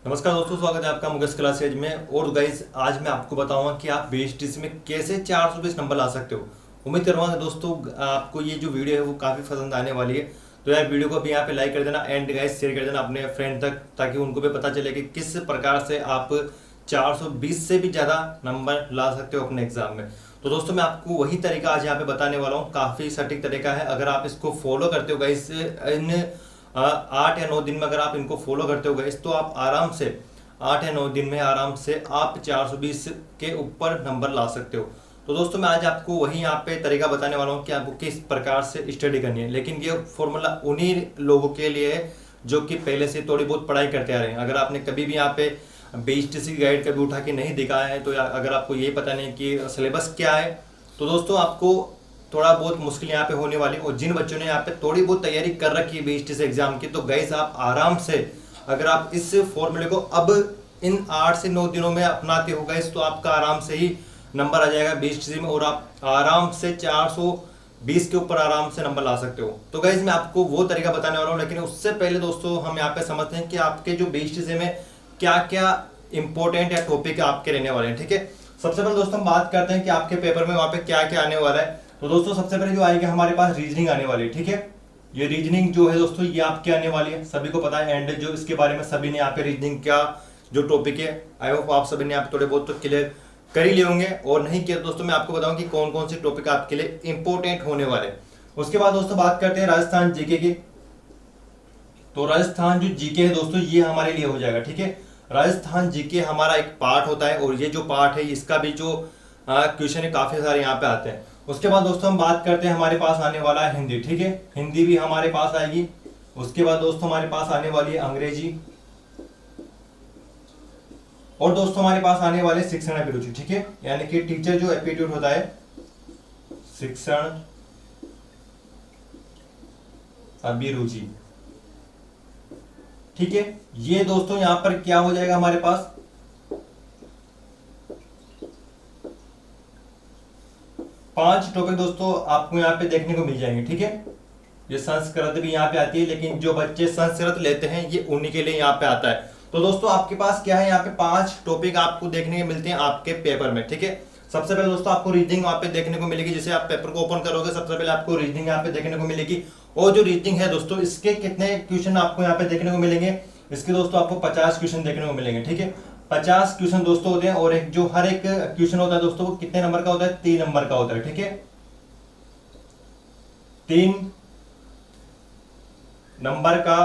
नमस्कार दोस्तों, स्वागत है आपका मुकेश क्लासेज में। और गाइस, आज मैं आपको बताऊंगा कि आप बीएचटीसी में कैसे 420 नंबर ला सकते हो। उम्मीद करूंगा दोस्तों आपको ये जो वीडियो है वो काफ़ी पसंद आने वाली है। तो यार वीडियो को भी यहाँ पे लाइक कर देना एंड गाइस शेयर कर देना अपने फ्रेंड तक, ताकि उनको भी पता चले कि किस प्रकार से आप 420 से भी ज़्यादा नंबर ला सकते हो अपने एग्जाम में। तो दोस्तों मैं आपको वही तरीका आज यहाँ पे बताने वाला हूँ। काफ़ी सटीक तरीका है। अगर आप इसको फॉलो करते हो गाइस, इन 8 या 9 दिन में अगर आप इनको फॉलो करते हो गाइस, तो आप आराम से 8 या 9 दिन में आराम से आप 420 के ऊपर नंबर ला सकते हो। तो दोस्तों मैं आज आपको वही यहाँ पे तरीका बताने वाला हूँ कि आपको किस प्रकार से स्टडी करनी है। लेकिन ये फॉर्मूला उन्हीं लोगों के लिए है जो कि पहले से थोड़ी बहुत पढ़ाई करते आ रहे हैं। अगर आपने कभी भी यहाँ पे बीएचटीसी गाइड कभी उठा के नहीं देखा है, तो अगर आपको ये पता नहीं कि सिलेबस क्या है, तो दोस्तों आपको थोड़ा बहुत मुश्किल यहाँ पे होने वाली। और जिन बच्चों ने यहाँ पे थोड़ी बहुत तैयारी कर रखी है बीएचटीसी एग्जाम की, तो गाइस आप आराम से, अगर आप इस फॉर्मूले को अब इन 8 से 9 दिनों में अपनाते हो गाइस, तो आपका आराम से ही नंबर आ जाएगा बीएचटीसी में और आप आराम से 420 के ऊपर आराम से नंबर ला सकते हो। तो गाइस मैं आपको वो तरीका बताने वाला हूँ, लेकिन उससे पहले दोस्तों हम यहाँ पे समझते हैं कि आपके जो बीएचटीसी में क्या क्या इंपॉर्टेंट या टॉपिक आपके रहने वाले हैं। ठीक है, सबसे पहले दोस्तों हम बात करते हैं कि आपके पेपर में वहां पे क्या क्या आने वाला है। तो दोस्तों सबसे पहले जो आएगा हमारे पास रीजनिंग आने वाली है। ठीक है, ये रीजनिंग जो है दोस्तों ये आपके आने वाली है, सभी को पता है। एंड जो इसके बारे में सभी ने यहाँ पे रीजनिंग का जो टॉपिक है, आई होप आप सभी ने यहाँ पे थोड़े बहुत तो क्लियर कर ही लिए होंगे। और नहीं किया दोस्तों मैं आपको बताऊं कि कौन कौन से टॉपिक आपके लिए इंपॉर्टेंट होने वाले। उसके बाद दोस्तों बात करते हैं राजस्थान जीके की। तो राजस्थान जो जीके है दोस्तों ये हमारे लिए हो जाएगा। ठीक है, राजस्थान जीके हमारा एक पार्ट होता है और ये जो पार्ट है इसका भी जो क्वेश्चन है काफी सारे यहाँ पे आते हैं। उसके बाद दोस्तों हम बात करते हैं, हमारे पास आने वाला है हिंदी। ठीक है, हिंदी भी हमारे पास आएगी। उसके बाद दोस्तों हमारे पास आने वाली है अंग्रेजी, और दोस्तों हमारे पास आने वाले शिक्षण अभिरुचि। ठीक है, यानी कि टीचर जो एप्टीट्यूड होता है, शिक्षण अभिरुचि। ठीक है, ये दोस्तों यहां पर क्या हो जाएगा हमारे पास, 5 टॉपिक दोस्तों आपको यहाँ पे देखने को मिल जाएंगे। ठीक है, ये संस्कृत भी यहाँ पे आती है, लेकिन जो बच्चे संस्कृत लेते हैं ये उन्हीं के लिए यहाँ पे आता है। तो दोस्तों आपके पास क्या है, यहाँ पे 5 टॉपिक आपको देखने को मिलते हैं आपके पेपर में। ठीक है, सबसे पहले दोस्तों आपको रीजनिंग वहां पे देखने को मिलेगी। जैसे आप पेपर को ओपन करोगे सबसे पहले आपको रीजनिंग यहाँ पे देखने को मिलेगी। और जो रीजनिंग है दोस्तों, इसके कितने क्वेश्चन आपको यहाँ पे देखने को मिलेंगे, इसके दोस्तों आपको 50 क्वेश्चन देखने को मिलेंगे। ठीक है, 50 क्वेश्चन दोस्तों होते हैं। और एक जो हर एक क्वेश्चन होता है दोस्तों वो कितने नंबर का होता है, 3 नंबर का होता है। ठीक है, 3 नंबर का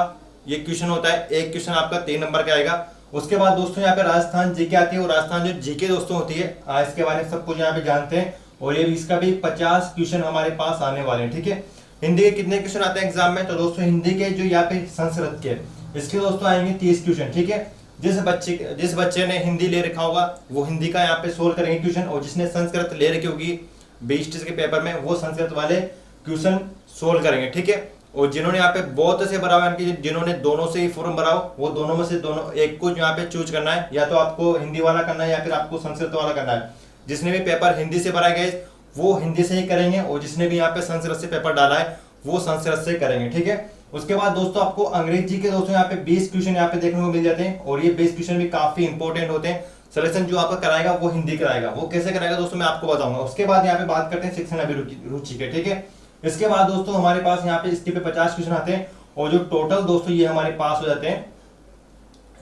ये क्वेश्चन होता है। एक क्वेश्चन आपका 3 नंबर का आएगा। उसके बाद दोस्तों यहाँ पे राजस्थान जीके आती है, और राजस्थान जो जीके दोस्तों होती है इसके बारे में सब कुछ यहाँ पे जानते हैं। और ये इसका भी 50 क्वेश्चन हमारे पास आने वाले हैं। ठीक है, हिंदी के कितने क्वेश्चन आते हैं एग्जाम में, तो दोस्तों हिंदी के जो यहाँ पे संस्कृत के इसके दोस्तों आएंगे 30 क्वेश्चन। ठीक है, जिस बच्चे ने हिंदी ले रखा होगा वो हिंदी का यहाँ पे सोल्व करेंगे क्वेश्चन, और जिसने संस्कृत ले रखी होगी बीएचटीसी के पेपर में वो संस्कृत वाले क्वेश्चन सोल्व करेंगे। ठीक है, और जिन्होंने यहाँ पे बहुत से भरा हुआ है, जिन्होंने दोनों से ही फॉर्म भरा हो, वो दोनों में से दोनों एक को यहाँ पे चूज करना है, या तो आपको हिंदी वाला करना है या फिर आपको संस्कृत वाला करना है। जिसने भी पेपर हिंदी से भरा गया वो हिंदी से ही करेंगे, और जिसने भी यहाँ पे संस्कृत से पेपर डाला है वो संस्कृत से करेंगे। ठीक है, उसके बाद दोस्तों आपको अंग्रेजी के दोस्तों यहाँ पे 20 क्वेश्चन यहाँ पे देखने को मिल जाते हैं, और ये 20 क्वेश्चन भी काफी इंपॉर्टेंट होते हैं। सिलेक्शन जो आपका कराएगा वो हिंदी कराएगा, वो कैसे कराएगा दोस्तों मैं आपको बताऊंगा। उसके बाद यहाँ पे बात करते हैं शिक्षण अभिरुचि के। ठीक है, इसके बाद दोस्तों हमारे पास यहाँ पे इसके पे 50 क्वेश्चन आते हैं, और जो टोटल दोस्तों ये हमारे पास हो जाते हैं,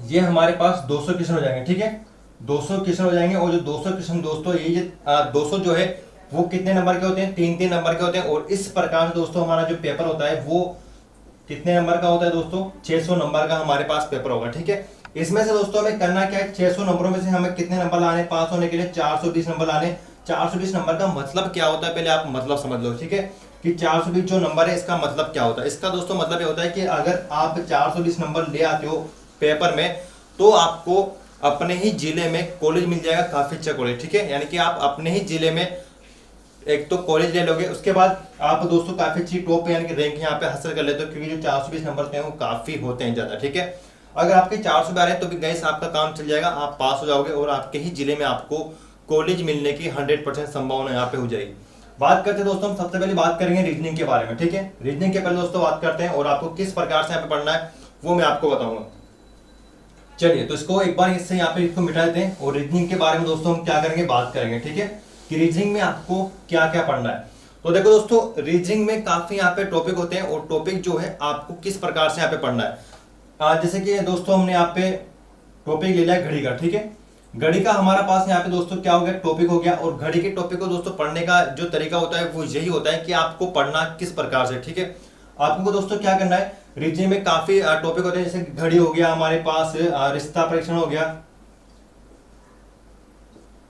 ये हमारे पास 200 क्वेश्चन हो जाएंगे। ठीक है, 200 क्वेश्चन हो जाएंगे। और जो 200 क्वेश्चन दोस्तों ये 200 जो है वो कितने नंबर के होते हैं, 3-3 नंबर के होते हैं। और इस प्रकार से दोस्तों हमारा जो पेपर होता है वो कितने नंबर का होता है दोस्तों, 600 नंबर का हमारे पास पेपर होगा। ठीक है, इसमें से दोस्तों हमें करना क्या है, 600 नंबरों में से हमें कितने नंबर लाने, पास होने के लिए 420 नंबर लाने। 420 नंबर का मतलब क्या होता है पहले आप मतलब समझ लो। ठीक है, कि 420 जो नंबर है इसका मतलब क्या होता है। इसका दोस्तों मतलब ये होता है कि अगर आप 420 नंबर ले आते हो पेपर में, तो आपको अपने ही जिले में कॉलेज मिल जाएगा, काफी अच्छा कॉलेज। ठीक है, यानी कि आप अपने ही जिले में एक तो कॉलेज ले लोगे, उसके बाद आप दोस्तों काफी अच्छी टॉप यानी कि रैंक यहाँ पे हासिल कर लेते हो, क्योंकि जो 420 नंबर हैं वो काफी होते हैं ज्यादा। ठीक है, अगर आपके 400 आ रहे हैं तो भी गाइस आपका काम चल जाएगा, आप पास हो जाओगे, और आपके ही जिले में आपको कॉलेज मिलने की 100% संभावना यहाँ पे हो जाएगी। बात करते हैं दोस्तों, हम सबसे पहले बात करेंगे रीजनिंग के बारे में। ठीक है, रीजनिंग के पहले दोस्तों बात करते हैं, और आपको किस प्रकार से यहाँ पे पढ़ना है वो मैं आपको बताऊंगा। चलिए तो इसको एक बार इससे यहाँ पे इसको मिटा देते हैं और रीजनिंग के बारे में दोस्तों हम क्या करेंगे, बात करेंगे। ठीक है कि रीजनिंग में आपको क्या क्या पढ़ना है। तो देखो दोस्तों, रीजनिंग में काफी यहाँ पे टॉपिक होते हैं और टॉपिक जो है आपको किस प्रकार से यहाँ पे पढ़ना है। जैसे कि दोस्तों हमने यहाँ पे टॉपिक ले लिया घड़ी का। ठीक है, घड़ी का हमारा पास यहाँ पे दोस्तों क्या हो गया, टॉपिक हो गया। और घड़ी के टॉपिक को दोस्तों पढ़ने का जो तरीका होता है वो यही होता है कि आपको पढ़ना किस प्रकार से। ठीक है, आपको दोस्तों क्या करना है, रीजनिंग में काफी टॉपिक होते हैं, जैसे घड़ी हो गया हमारे पास, रिश्ता परीक्षण हो गया।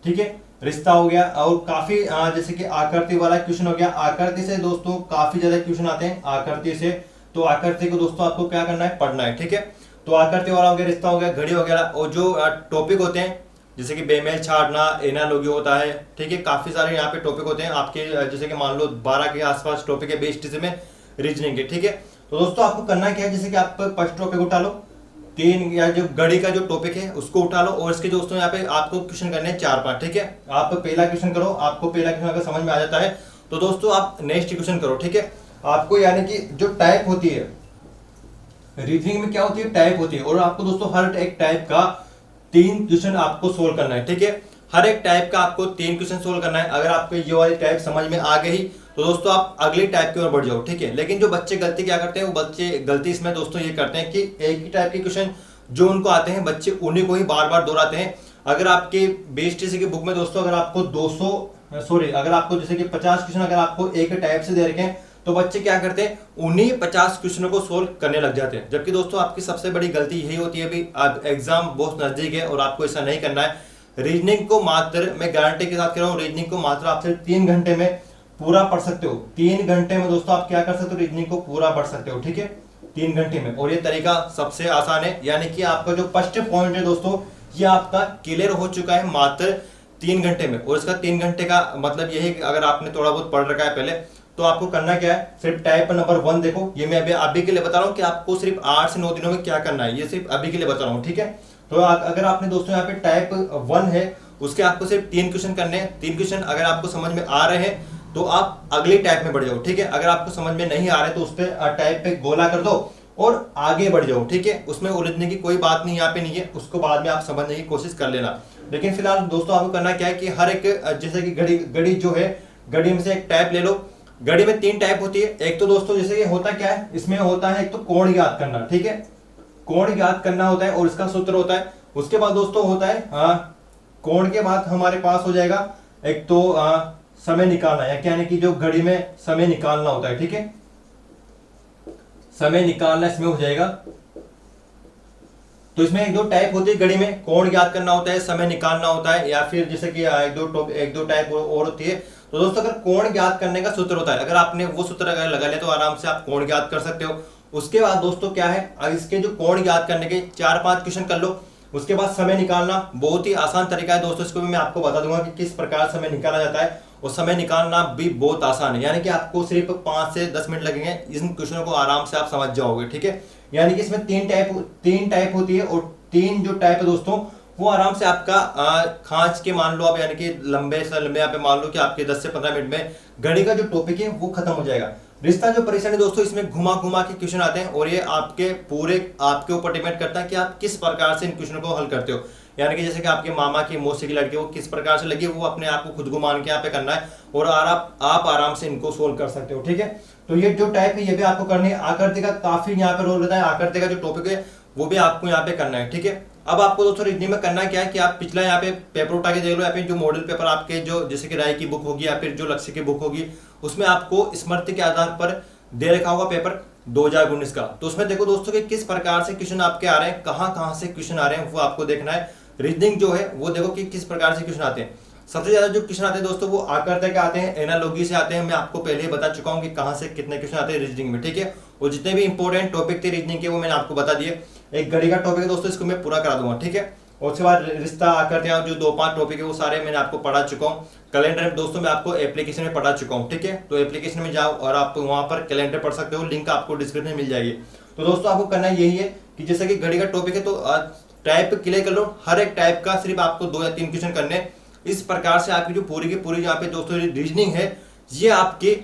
ठीक है, रिश्ता हो गया, और काफी जैसे कि आकृति वाला क्वेश्चन हो गया। आकृति से दोस्तों काफी ज्यादा क्वेश्चन आते हैं आकृति से, तो आकृति को दोस्तों आपको क्या करना है, पढ़ना है। ठीक है, तो आकृति वाला हो गया, रिश्ता हो गया, घड़ी हो गया। और जो टॉपिक होते हैं जैसे कि बेमेल छाड़ना, एनालॉजी होता है। ठीक है, काफी सारे यहाँ पे टॉपिक होते हैं आपके, जैसे कि मान लो 12 के आसपास टॉपिक है बेस्ट में रीजनिंग के। ठीक है, तो दोस्तों आपको करना क्या है, जैसे कि आप फर्स्ट टॉपिक उठा लो, 3 या जो घड़ी का जो टॉपिक है उसको उठा लो, और इसके दोस्तों यहाँ पे आपको क्वेश्चन करने हैं 4-5। ठीक है, आप पहला क्वेश्चन करो, आपको पहला क्वेश्चन अगर समझ में आ जाता है तो दोस्तों आप नेक्स्ट क्वेश्चन करो। ठीक है, आपको यानी कि जो टाइप होती है रीजनिंग में, क्या होती है, टाइप होती है, और आपको दोस्तों हर एक टाइप का 3 क्वेश्चन आपको सोल्व करना है। ठीक है, हर एक टाइप का आपको 3 क्वेश्चन सोल्व करना है। अगर आपको ये वाली टाइप समझ में आ गई तो दोस्तों आप अगली टाइप की ओर बढ़ जाओ। ठीक है, लेकिन जो बच्चे गलती क्या करते हैं, वो बच्चे गलती इसमें दोस्तों ये करते हैं कि एक ही टाइप के क्वेश्चन जो उनको आते हैं बच्चे उन्हीं को ही बार बार दोहराते हैं। अगर आपके बेस्ट की बुक में दोस्तों अगर आपको अगर आपको जैसे कि 50 क्वेश्चन अगर आपको एक टाइप से दे रखे हैं, तो बच्चे क्या करते हैं, उन्हीं 50 क्वेश्चनों को सोल्व करने लग जाते हैं। जबकि दोस्तों आपकी सबसे बड़ी गलती यही होती है, भी आप एग्जाम बहुत नजदीक है और आपको ऐसा नहीं करना है। रीजनिंग को मात्र, मैं गारंटी के साथ कह रहा हूँ, रीजनिंग को मात्र आप सिर्फ 3 घंटे में पूरा पढ़ सकते हो। 3 घंटे में दोस्तों आप क्या कर सकते हो, रीजनिंग को पूरा पढ़ सकते हो। ठीक है, 3 घंटे में, और ये तरीका सबसे आसान है। यानी कि आपका जो फर्स्ट पॉइंट है दोस्तों, ये आपका क्लियर हो चुका है मात्र 3 घंटे में। और इसका 3 घंटे का मतलब यही है कि अगर आपने थोड़ा बहुत पढ़ रखा है पहले, तो आपको करना क्या है, सिर्फ टाइप नंबर 1 देखो। ये मैं अभी के लिए बता रहा हूँ कि आपको सिर्फ 8 से 9 दिनों में क्या करना है, ये सिर्फ अभी के लिए बता रहा हूँ। ठीक है, तो अगर आपने दोस्तों यहाँ पे टाइप 1 है, उसके आपको सिर्फ 3 क्वेश्चन करने हैं। 3 क्वेश्चन अगर आपको समझ में आ रहे हैं तो आप अगली टाइप में बढ़ जाओ। ठीक है, अगर आपको समझ में नहीं आ रहे तो उस पर टाइप पे गोला कर दो और आगे बढ़ जाओ। ठीक है, उसमें उलझने की कोई बात नहीं यहाँ पे नहीं है, उसको बाद में आप समझने की कोशिश कर लेना। लेकिन फिलहाल दोस्तों आपको करना क्या है कि हर एक, जैसे कि घड़ी जो है, घड़ी में से एक टाइप ले लो। घड़ी में 3 टाइप होती है। एक तो दोस्तों जैसे कि होता क्या है, इसमें होता है एक तो कोण ज्ञात करना। ठीक है, कोण ज्ञात करना होता है और इसका सूत्र होता है। उसके बाद दोस्तों होता है कोण के बाद हमारे पास हो जाएगा एक तो समय निकालना, यानी कि जो घड़ी में समय निकालना होता है। ठीक है, समय निकालना इसमें हो जाएगा। तो इसमें 1-2 टाइप होती है घड़ी में, कोण ज्ञात करना होता है, समय निकालना होता है, या फिर जैसे कि एक दो टाइप और होती है। तो दोस्तों अगर कोण ज्ञात करने का सूत्र होता है, अगर आपने वो सूत्र अगर लगा लिया तो आराम से आप कोण ज्ञात कर सकते हो। उसके बाद दोस्तों क्या है, अब इसके जो कोण ज्ञात करने के 4-5 क्वेश्चन कर लो। उसके बाद समय निकालना बहुत ही आसान तरीका है दोस्तों, इसको भी मैं आपको बता दूंगा कि किस प्रकार समय निकाला जाता है। और समय निकालना भी बहुत आसान है, यानी कि आपको सिर्फ 5 से 10 मिनट लगेंगे, इन क्वेश्चनों को आराम से आप समझ जाओगे। ठीक है, यानी कि इसमें 3 टाइप होती है, और 3 जो टाइप है दोस्तों वो आराम से आपका खांच के मान लो आप, यानी कि लंबे से लंबे यहाँ पे मान लो कि आपके 10 से 15 मिनट में घड़ी का जो टॉपिक है वो खत्म हो जाएगा। रिश्ता जो परीक्षण है दोस्तों, इसमें घुमा घुमा के क्वेश्चन आते हैं, और ये आपके ऊपर डिपेंड करता है कि आप किस प्रकार से इन क्वेश्चनों को हल करते हो। यानी कि जैसे कि आपके मामा की मौसी की लड़की वो किस प्रकार से लगी, वो अपने आप को खुद घुमान के यहाँ पे करना है, और आप आराम से इनको सोल्व कर सकते हो। ठीक है, तो ये जो टाइप है ये भी आपको करनी है। आकृति का काफी यहाँ पे रोल रहता है, आकृति का जो टॉपिक है वो भी आपको यहाँ पे करना है। ठीक है, अब आपको दोस्तों रीजनिंग में करना क्या है कि आप पिछला यहाँ पे पेपर उठा के देख लो, या फिर जो मॉडल पेपर आपके जो जैसे कि राय की बुक होगी या फिर जो लक्ष्य की बुक होगी, उसमें आपको स्मृति के आधार पर दे रखा होगा पेपर 2019 का। तो उसमें देखो दोस्तों कि किस प्रकार से क्वेश्चन आपके आ रहे हैं, कहाँ से क्वेश्चन आ रहे हैं, वो आपको देखना है। रीजनिंग जो है वो देखो कि किस प्रकार से क्वेश्चन आते हैं। सबसे ज्यादा जो क्वेश्चन आते हैं दोस्तों वो आकृति के आते हैं, एनालॉजी से आते हैं। मैं आपको पहले ही बता चुका हूँ कि कहाँ से कितने क्वेश्चन आते हैं रीजनिंग में। ठीक है, और जितने भी इंपॉर्टेंट टॉपिक थे रीजनिंग के वो मैंने आपको बता दिए। एक घड़ी का टॉपिक है दोस्तों, इसको मैं पूरा करा दूंगा। ठीक है, और उसके बाद रिश्ता, आकृतियां, जो 2-5 टॉपिक है वो सारे मैंने आपको पढ़ा चुका हूँ। कैलेंडर दोस्तों मैं आपको एप्लीकेशन में पढ़ा चुका हूँ। ठीक है, तो एप्लीकेशन में जाओ और आप वहां पर कैलेंडर पढ़ सकते हो, लिंक आपको डिस्क्रिप्शन में मिल जाएगी। तो दोस्तों आपको करना यही है कि जैसे कि घड़ी का टॉपिक है तो टाइप क्लियर कर लो, हर एक टाइप का सिर्फ आपको 2 या 3 क्वेश्चन करने। इस प्रकार से आपकी जो पूरी की पूरी यहाँ पे दोस्तों रीजनिंग है ये आपकी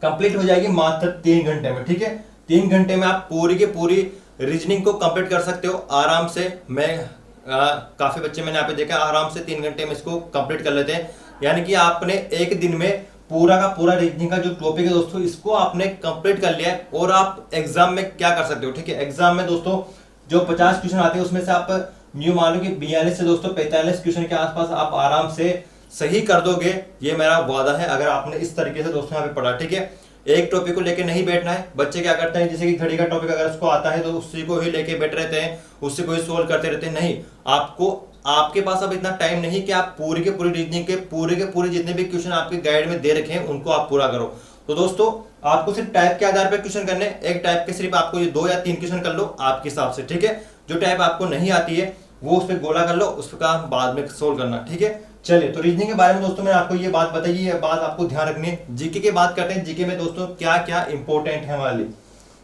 कंप्लीट हो जाएगी मात्र 3 घंटे में। ठीक है, 3 घंटे में आप पूरी की पूरी रीजनिंग को कंप्लीट कर सकते हो आराम से। मैं काफ़ी बच्चे मैंने यहाँ पे देखा आराम से 3 घंटे में इसको कंप्लीट कर लेते हैं। यानी कि आपने एक दिन में पूरा का पूरा रीजनिंग का जो टॉपिक है दोस्तों इसको आपने कंप्लीट कर लिया है। और आप एग्जाम में क्या कर सकते हो, ठीक है, एग्जाम में दोस्तों जो 50 क्वेश्चन आते हैं उसमें से आप न्यू मान लो कि 42 से दोस्तों 45 क्वेश्चन के आसपास आप आराम से सही कर दोगे। ये मेरा वादा है अगर आपने इस तरीके से दोस्तों यहाँ पे पढ़ा, ठीक है। एक टॉपिक को लेके नहीं बैठना है। बच्चे क्या करते हैं, जैसे कि घड़ी का टॉपिक अगर उसको आता है तो उसी को ही लेके बैठ रहते हैं, उसी को ही सोल्व करते रहते हैं। नहीं, आपको आपके पास अब इतना टाइम नहीं कि आप पूरी के पूरी रीजनिंग के पूरे जितने भी क्वेश्चन आपके गाइड में दे रखे हैं उनको आप पूरा करो। तो दोस्तों आपको सिर्फ टाइप के आधार पर क्वेश्चन करने, एक टाइप के सिर्फ आपको ये 2 या 3 क्वेश्चन कर लो आपके हिसाब से, ठीक है। जो टाइप आपको नहीं आती है वो उस पर गोला कर लो, उसका बाद में सोल्व करना, ठीक है। चलिए, तो रीजनिंग के बारे में दोस्तों मैंने आपको ये बात बताई, ये बात आपको ध्यान रखनी है। जीके की बात करते हैं, जीके में दोस्तों क्या क्या इंपॉर्टेंट है हमारे लिए।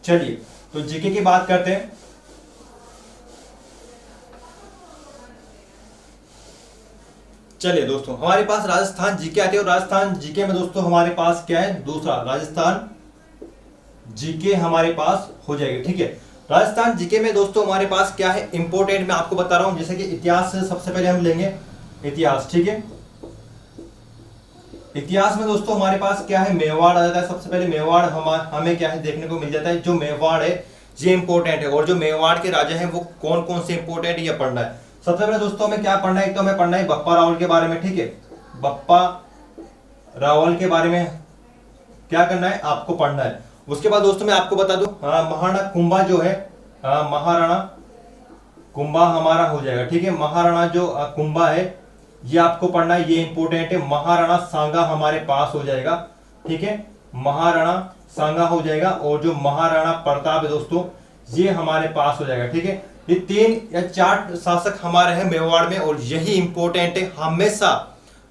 चलिए, तो जीके की बात करते हैं। चलिए दोस्तों, हमारे पास राजस्थान जीके आती है और राजस्थान जीके में दोस्तों हमारे पास क्या है, दूसरा राजस्थान जीके हमारे पास हो जाएगी, ठीक है। राजस्थान जीके में दोस्तों हमारे पास क्या है इंपॉर्टेंट, मैं आपको बता रहा हूं। जैसे कि इतिहास से सबसे पहले हम लेंगे इतिहास, ठीक है। इतिहास में दोस्तों हमारे पास क्या है, मेवाड़ आ जाता है। सबसे पहले मेवाड़ हमें क्या है देखने को मिल जाता है। जो मेवाड़ है ये इंपॉर्टेंट है, और जो मेवाड़ के राजा हैं वो कौन कौन से इंपॉर्टेंट ये पढ़ना है। सबसे पहले दोस्तों हमें क्या पढ़ना है, एक तो हमें पढ़ना है बप्पा रावल के बारे में, ठीक है। बप्पा रावल के बारे में क्या करना है, आपको पढ़ना है। उसके बाद दोस्तों मैं आपको बता दूं, महाराणा कुंभा जो है, महाराणा कुंभा हमारा हो जाएगा, ठीक है। महाराणा जो कुंभा है ये आपको पढ़ना है, ये इंपॉर्टेंट है। महाराणा सांगा हमारे पास हो जाएगा, ठीक है। महाराणा सांगा हो जाएगा, और जो महाराणा प्रताप है दोस्तों ये हमारे पास हो जाएगा, ठीक है। ये 3 या 4 शासक हमारे हैं मेवाड़ में, और यही इंपॉर्टेंट है। हमेशा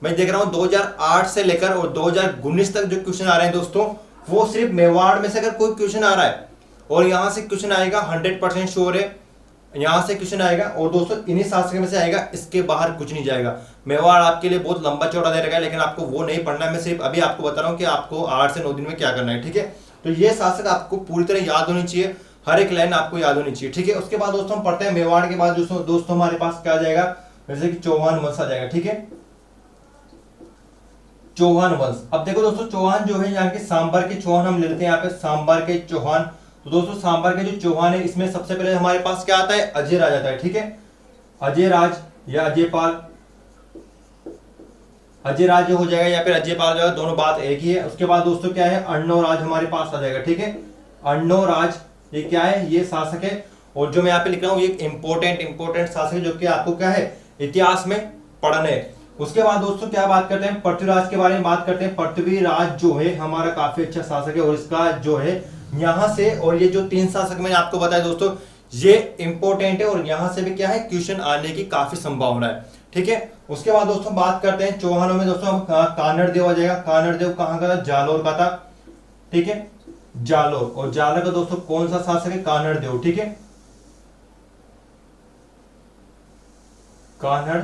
मैं देख रहा हूं 2008 से लेकर और 2019 तक जो क्वेश्चन आ रहे हैं दोस्तों वो सिर्फ मेवाड़ में से अगर कोई क्वेश्चन आ रहा है और यहां से क्वेश्चन आएगा 100% श्योर है, यहां से क्वेश्चन आएगा और दोस्तों इन्हीं शासक में से आएगा, इसके बाहर कुछ नहीं जाएगा। मेवाड़ आपके लिए बहुत लंबा चौड़ा दे रखा है, लेकिन आपको वो नहीं पढ़ना है। मैं सिर्फ अभी आपको बता रहा हूं कि आपको 8 से 9 दिन में क्या करना है, ठीक है। तो ये शासक आपको पूरी तरह याद होनी चाहिए, हर एक लाइन आपको याद होनी चाहिए, ठीक है। उसके बाद दोस्तों हम पढ़ते हैं मेवाड़ के बाद दोस्तों हमारे पास क्या आ जाएगा, जैसे कि चौहान वंश आ जाएगा, ठीक है। चौहान वंश, अब देखो दोस्तों चौहान जो है यहाँ के सांबर के चौहान हम ले लेते हैं, यहाँ पे सांबर के चौहान। तो दोस्तों सांबर के जो चौहान है इसमें सबसे पहले हमारे पास क्या आता है, अजय राज आता है, ठीक है। अजय राज या अजयपाल, अजय राज हो जाएगा या फिर अजयपाल जो है, दोनों बात एक ही है। उसके बाद दोस्तों क्या है, अर्णव राज हमारे पास आ जाएगा, ठीक है। अर्णव राज ये क्या है, ये शासक है, और जो मैं यहाँ पे लिख रहा हूँ ये इंपॉर्टेंट शासक है जो कि आपको क्या है इतिहास में पढ़ने है। उसके बाद दोस्तों क्या बात करते हैं, पृथ्वीराज के बारे में बात करते हैं। पृथ्वीराज जो है हमारा काफी अच्छा शासक है, और इसका जो है यहां से, और ये जो 3 शासक मैंने आपको बताया दोस्तों ये इंपॉर्टेंट है, और यहां से भी क्या है क्वेश्चन आने की काफी संभावना है, ठीक है। उसके बाद दोस्तों बात करते हैं चौहानों में दोस्तों कानड़ देव आ जाएगा। कानड़ देव कहां का था, जालोर का था, ठीक है, जालोर। और जालोर का दोस्तों कौन सा शासक है, कानड़ देव, ठीक है। कानड़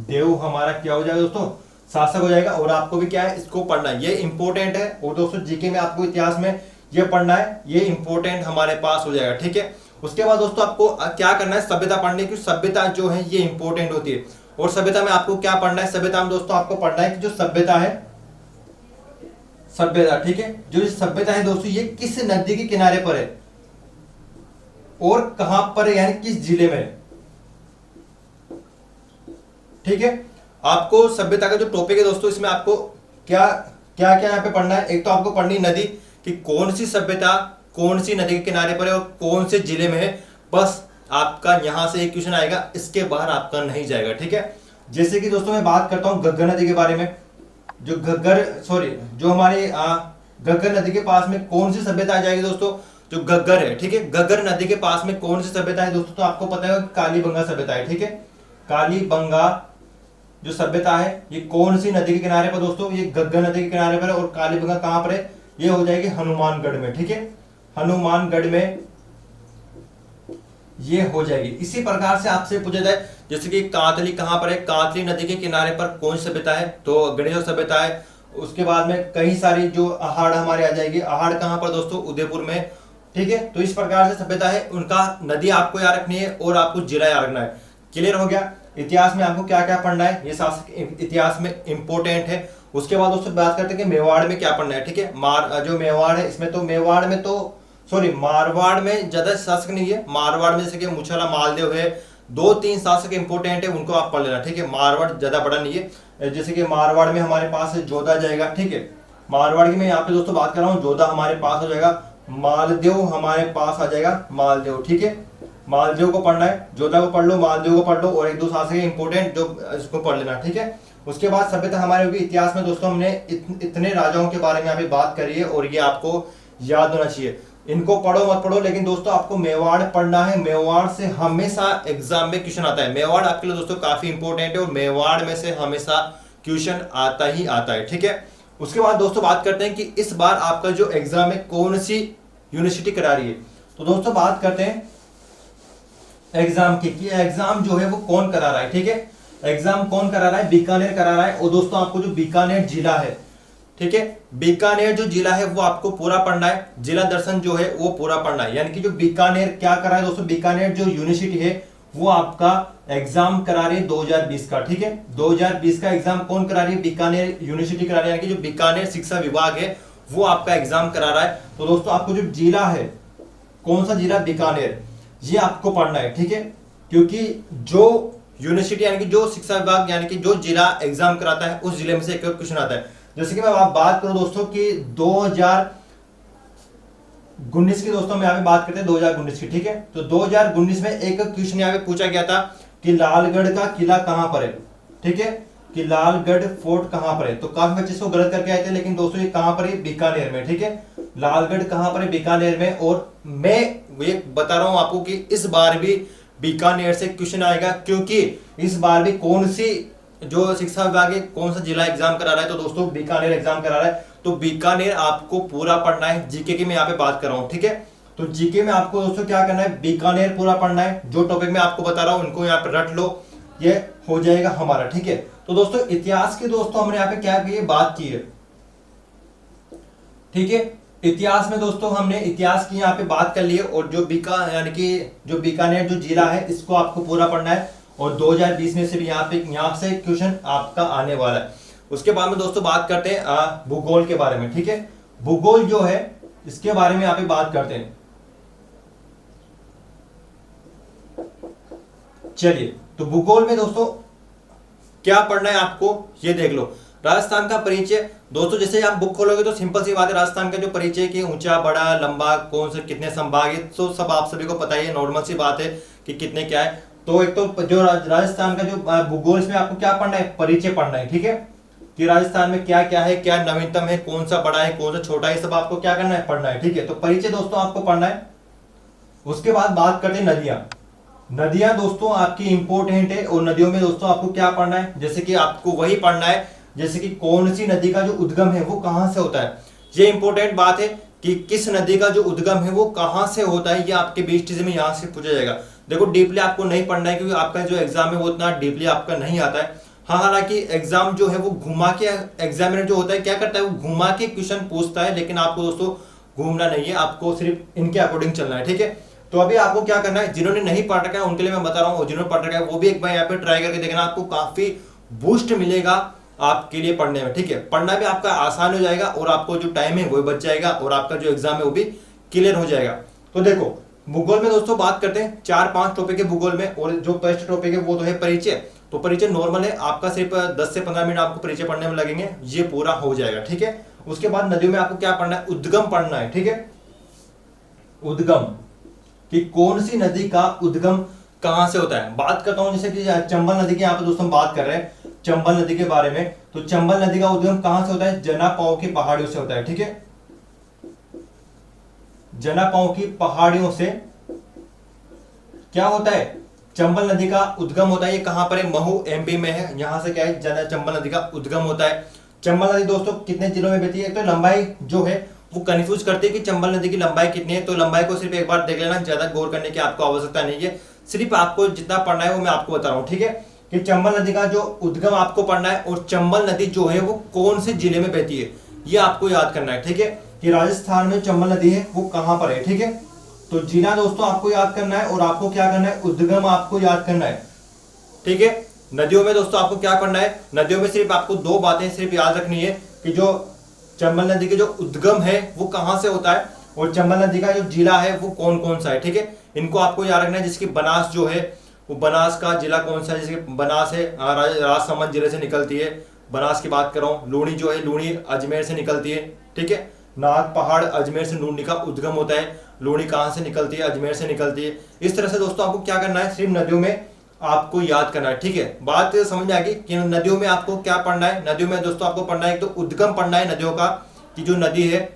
देव हमारा क्या हो जाएगा दोस्तों, शासक हो जाएगा। और आपको भी क्या है इसको पढ़ना है, ये इंपॉर्टेंट है। और दोस्तों जीके में आपको इतिहास में ये पढ़ना है, ये इंपॉर्टेंट हमारे पास हो जाएगा, ठीक है। उसके बाद दोस्तों आपको क्या करना है, सभ्यता पढ़ने की। सभ्यता जो है ये इंपॉर्टेंट होती है, और सभ्यता में आपको क्या पढ़ना है, सभ्यता में दोस्तों आपको पढ़ना है कि जो सभ्यता है, सभ्यता, ठीक है, जो सभ्यता है दोस्तों ये किस नदी के किनारे पर है और कहां पर है, यानी किस जिले में है, ठीक है। आपको सभ्यता का जो टॉपिक है दोस्तों इसमें आपको क्या क्या क्या यहाँ पे पढ़ना है। एक तो आपको पढ़नी नदी कि कौन सी सभ्यता कौन सी नदी के किनारे पर है और कौन से जिले में है, बस आपका यहां से एक क्वेश्चन आएगा, इसके बाहर आपका नहीं जाएगा, ठीक है। जैसे कि दोस्तों मैं बात करता हूं घग्गर नदी के बारे में। जो जो हमारी घग्गर नदी के पास में कौन सी सभ्यता आ जाएगी दोस्तों, जो घग्गर है, ठीक है। घग्गर नदी के पास में कौन सी सभ्यता है दोस्तों, तो आपको पता है कालीबंगा सभ्यता है, ठीक है। कालीबंगा जो सभ्यता है ये कौन सी नदी के किनारे पर दोस्तों, ये घग्गर नदी के किनारे पर है। और कालीबंगा कहां पर है, ये हो जाएगी हनुमानगढ़ में, ठीक है। हनुमानगढ़ में ये हो जाएगी। इसी प्रकार से आपसे पूछा जाए जैसे कि कातली कहां पर है, कातली नदी के किनारे पर कौन सी सभ्यता है, तो गणेश सभ्यता है। उसके बाद में कई सारी जो आहड़ हमारे आ जाएगी। आहड़ कहां पर दोस्तों, उदयपुर में। ठीक है। तो इस प्रकार से सभ्यता है, उनका नदी आपको याद रखनी है और आपको जिला याद रखना है। क्लियर हो गया। इतिहास में आपको क्या क्या पढ़ना है, ये शासक इतिहास में इंपॉर्टेंट है। उसके बाद दोस्तों बात करते हैं कि मेवाड़ में क्या पढ़ना है, ठीक है। जो मेवाड़ है इसमें तो मेवाड़ में तो मारवाड़ में ज्यादा शासक नहीं है। मारवाड़ में जैसे कि मुछला मालदेव है, 2-3 शासक इंपोर्टेंट है, उनको आप पढ़ लेना, ठीक है। मारवाड़ ज्यादा बड़ा नहीं है। जैसे कि मारवाड़ में हमारे पास जोधा जाएगा, ठीक है। मारवाड़ की मैं यहाँ पे दोस्तों बात कर रहा हूँ, जोधा हमारे पास हो जाएगा, मालदेव हमारे पास आ जाएगा, मालदेव, ठीक है। मालदेव को पढ़ना है, जोधा को पढ़ लो, मालदेव को पढ़ लो, और 1-2 शासक इंपोर्टेंट जो इसको पढ़ लेना, ठीक है। उसके बाद सभ्यता हमारे होगी। इतिहास में दोस्तों हमने इतने राजाओं के बारे में यहाँ पे बात करी है और ये आपको याद होना चाहिए। इनको पढ़ो मत पढ़ो, लेकिन दोस्तों आपको मेवाड़ पढ़ना है। मेवाड़ से हमेशा एग्जाम में क्वेश्चन आता है। मेवाड़ आपके लिए दोस्तों काफी इंपॉर्टेंट है और मेवाड़ में से हमेशा क्वेश्चन आता ही आता है, ठीक है। उसके बाद दोस्तों बात करते हैं कि इस बार आपका जो एग्जाम है कौन सी यूनिवर्सिटी करा रही है। तो दोस्तों बात करते हैं एग्जाम की, कि एग्जाम जो है वो कौन करा रहा है, ठीक है। एग्जाम कौन करा रहा है, बीकानेर करा रहा है। और दोस्तों आपको जो बीकानेर जिला है, ठीक है, बीकानेर जो जिला है वो आपको पूरा पढ़ना है। जिला दर्शन जो है वो पूरा पढ़ना है। यानी कि जो बीकानेर क्या करा है दोस्तों, बीकानेर जो यूनिवर्सिटी है वो आपका एग्जाम करा रही है 2020 का, ठीक है। 2020 का एग्जाम कौन करा रही है, बीकानेर यूनिवर्सिटी करा रही है। यानी कि जो बीकानेर शिक्षा विभाग है वो आपका एग्जाम करा रहा है। तो दोस्तों आपको जो जिला है, कौन सा जिला, बीकानेर, ये आपको पढ़ना है, ठीक है। क्योंकि जो यूनिवर्सिटी यानी कि जो शिक्षा विभाग यानी कि जो जिला एग्जाम कराता है उस जिले में से एक क्वेश्चन आता है। जैसे कि मैं बात करूं दोस्तों कि 2019 की, दोस्तों मैं यहाँ पे बात करते हैं 2019 की, ठीक है। तो 2019 में एक क्वेश्चन यहाँ पे पूछा गया था कि लालगढ़ का किला कहां पर है, ठीक है, कि लालगढ़ फोर्ट कहां पर है। तो काफी बच्चे इसको गलत करके आए थे, लेकिन दोस्तों ये कहां पर है, बीकानेर में, ठीक है। लालगढ़ कहां पर है, बीकानेर में। और मैं ये बता रहा हूं आपको कि इस बार भी बीकानेर से क्वेश्चन आएगा, क्योंकि इस बार भी कौन सी जो शिक्षा विभाग है कौन सा जिला एग्जाम करा रहा है, तो दोस्तों बीकानेर एग्जाम करा रहा है। तो बीकानेर आपको पूरा पढ़ना है। जीके की मैं यहाँ पे बात कर रहा हूँ, ठीक है। तो जीके में आपको दोस्तों क्या करना है, बीकानेर पूरा पढ़ना है। जो टॉपिक मैं आपको बता रहा हूँ उनको यहाँ पे रट लो, ये हो जाएगा हमारा, ठीक है। तो दोस्तों इतिहास की दोस्तों हमने यहाँ पे क्या की है, बात की है, ठीक है। इतिहास में दोस्तों हमने इतिहास की यहाँ पे बात कर ली है। और जो यानी कि जो बीकानेर जो जिला है इसको आपको पूरा पढ़ना है। और 2020 में से भी यहाँ से क्वेश्चन आपका आने वाला है। उसके बाद में दोस्तों बात करते हैं भूगोल के बारे में, ठीक है। भूगोल जो है इसके बारे में यहाँ पे बात करते हैं। चलिए, तो भूगोल में दोस्तों क्या पढ़ना है आपको, ये देख लो। राजस्थान का परिचय दोस्तों, जैसे आप बुक खोलोगे तो सिंपल सी बात है, राजस्थान का जो परिचय कि ऊंचा, बड़ा, लंबा, कौन से कितने संभाग है, तो सब आप सभी को पता ही है, नॉर्मल सी बात है कि कितने क्या है। तो एक तो जो राजस्थान का जो भूगोल, इसमें आपको क्या पढ़ना है, परिचय पढ़ना है, ठीक है, कि राजस्थान में क्या क्या है, क्या नवीनतम है, कौन सा बड़ा है, कौन सा छोटा है, सब आपको क्या करना है, पढ़ना है, ठीक है। तो परिचय दोस्तों आपको पढ़ना है। उसके बाद बात करते हैं नदियां। नदियां दोस्तों आपकी इंपॉर्टेंट है। और नदियों में दोस्तों आपको क्या पढ़ना है, जैसे कि आपको वही पढ़ना है जैसे कि कौन सी नदी का जो उद्गम है वो कहां से होता है। ये इंपॉर्टेंट बात है कि किस नदी का जो उद्गम है वो कहां से होता है, ये आपके बीएसटीसी में यहां से पूछा जाएगा। देखो डीपली आपको नहीं पढ़ना है, क्योंकि आपका जो एग्जाम है वो उतना डीपली आपका नहीं आता है। हाँ, हालांकि एग्जाम जो है वो घुमा के, एग्जामिनर जो होता है क्या करता है, वो घुमा के क्वेश्चन पूछता है, लेकिन आपको दोस्तों घूमना नहीं है, आपको सिर्फ इनके अकॉर्डिंग चलना है, ठीक है। तो अभी आपको क्या करना है, जिन्होंने नहीं पढ़ रखा है उनके लिए मैं बता रहा हूँ, जिन्होंने पढ़ रखा है वो भी एक बार यहाँ पे ट्राई करके देखना, आपको काफी बूस्ट मिलेगा आपके लिए पढ़ने में, ठीक है। पढ़ना भी आपका आसान हो जाएगा और आपको जो टाइम है वो बच जाएगा और आपका जो एग्जाम है वो भी क्लियर हो जाएगा। तो देखो भूगोल में दोस्तों बात करते हैं, 4-5 टॉपिक है भूगोल में। और जो फर्स्ट टॉपिक है वो तो है परिचय। तो परिचय नॉर्मल है, आपका सिर्फ 10 से 15 मिनट आपको परिचय पढ़ने में लगेंगे, ये पूरा हो जाएगा, ठीक है। उसके बाद नदियों में आपको क्या पढ़ना है, उद्गम पढ़ना है, ठीक है। उद्गम, कि कौन सी नदी का उद्गम कहां से होता है। बात करता हूं जैसे कि चंबल नदी की यहाँ पे दोस्तों हम बात कर रहे हैं, चंबल नदी के बारे में। तो चंबल नदी का उद्गम कहां से होता है, जनापाव की पहाड़ियों से होता है, ठीक है। जनापाव की पहाड़ियों से क्या होता है, चंबल नदी का उद्गम होता है। ये कहां पर है, महू एमपी में है। यहां से क्या है, चंबल नदी का उद्गम होता है। चंबल नदी दोस्तों कितने जिलों में बहती है, तो लंबाई जो है वो कंफ्यूज करती है कि चंबल नदी की लंबाई कितनी है। तो लंबाई को सिर्फ एक बार देख लेना, ज्यादा गौर करने की आपको आवश्यकता नहीं है, सिर्फ आपको जितना पढ़ना है वो मैं आपको बता रहा हूं, ठीक है। कि चंबल नदी का जो उद्गम आपको पढ़ना है, और चंबल नदी जो है वो कौन से जिले में बहती है ये आपको याद करना है, ठीक है। कि राजस्थान में चंबल नदी है वो कहां पर है, ठीक है। तो जिला दोस्तों आपको याद करना है और आपको क्या करना है, उद्गम आपको याद करना है। ठीक है, नदियों में दोस्तों आपको क्या पढ़ना है, नदियों में सिर्फ आपको दो बातें सिर्फ याद रखनी है कि जो चंबल नदी के जो उद्गम है वो कहां से होता है और चंबल नदी का जो जिला है वो कौन कौन सा है। ठीक है, इनको आपको याद रखना है। जिसकी बनास जो है वो बनास का जिला कौन सा है, जैसे बनास है राजसमंद जिले से निकलती है, बनास की बात कर रहा हूँ। लूणी जो है लूणी अजमेर से निकलती है। ठीक है, नाग पहाड़ अजमेर से लूणी का उद्गम होता है। लूणी कहाँ से निकलती है, अजमेर से निकलती है। इस तरह से दोस्तों आपको क्या करना है, सिर्फ नदियों में आपको याद करना है। ठीक है, बात समझ में आ गई कि नदियों में आपको क्या पढ़ना है। नदियों में दोस्तों आपको पढ़ना है, एक तो उद्गम पढ़ना है नदियों का, कि जो नदी है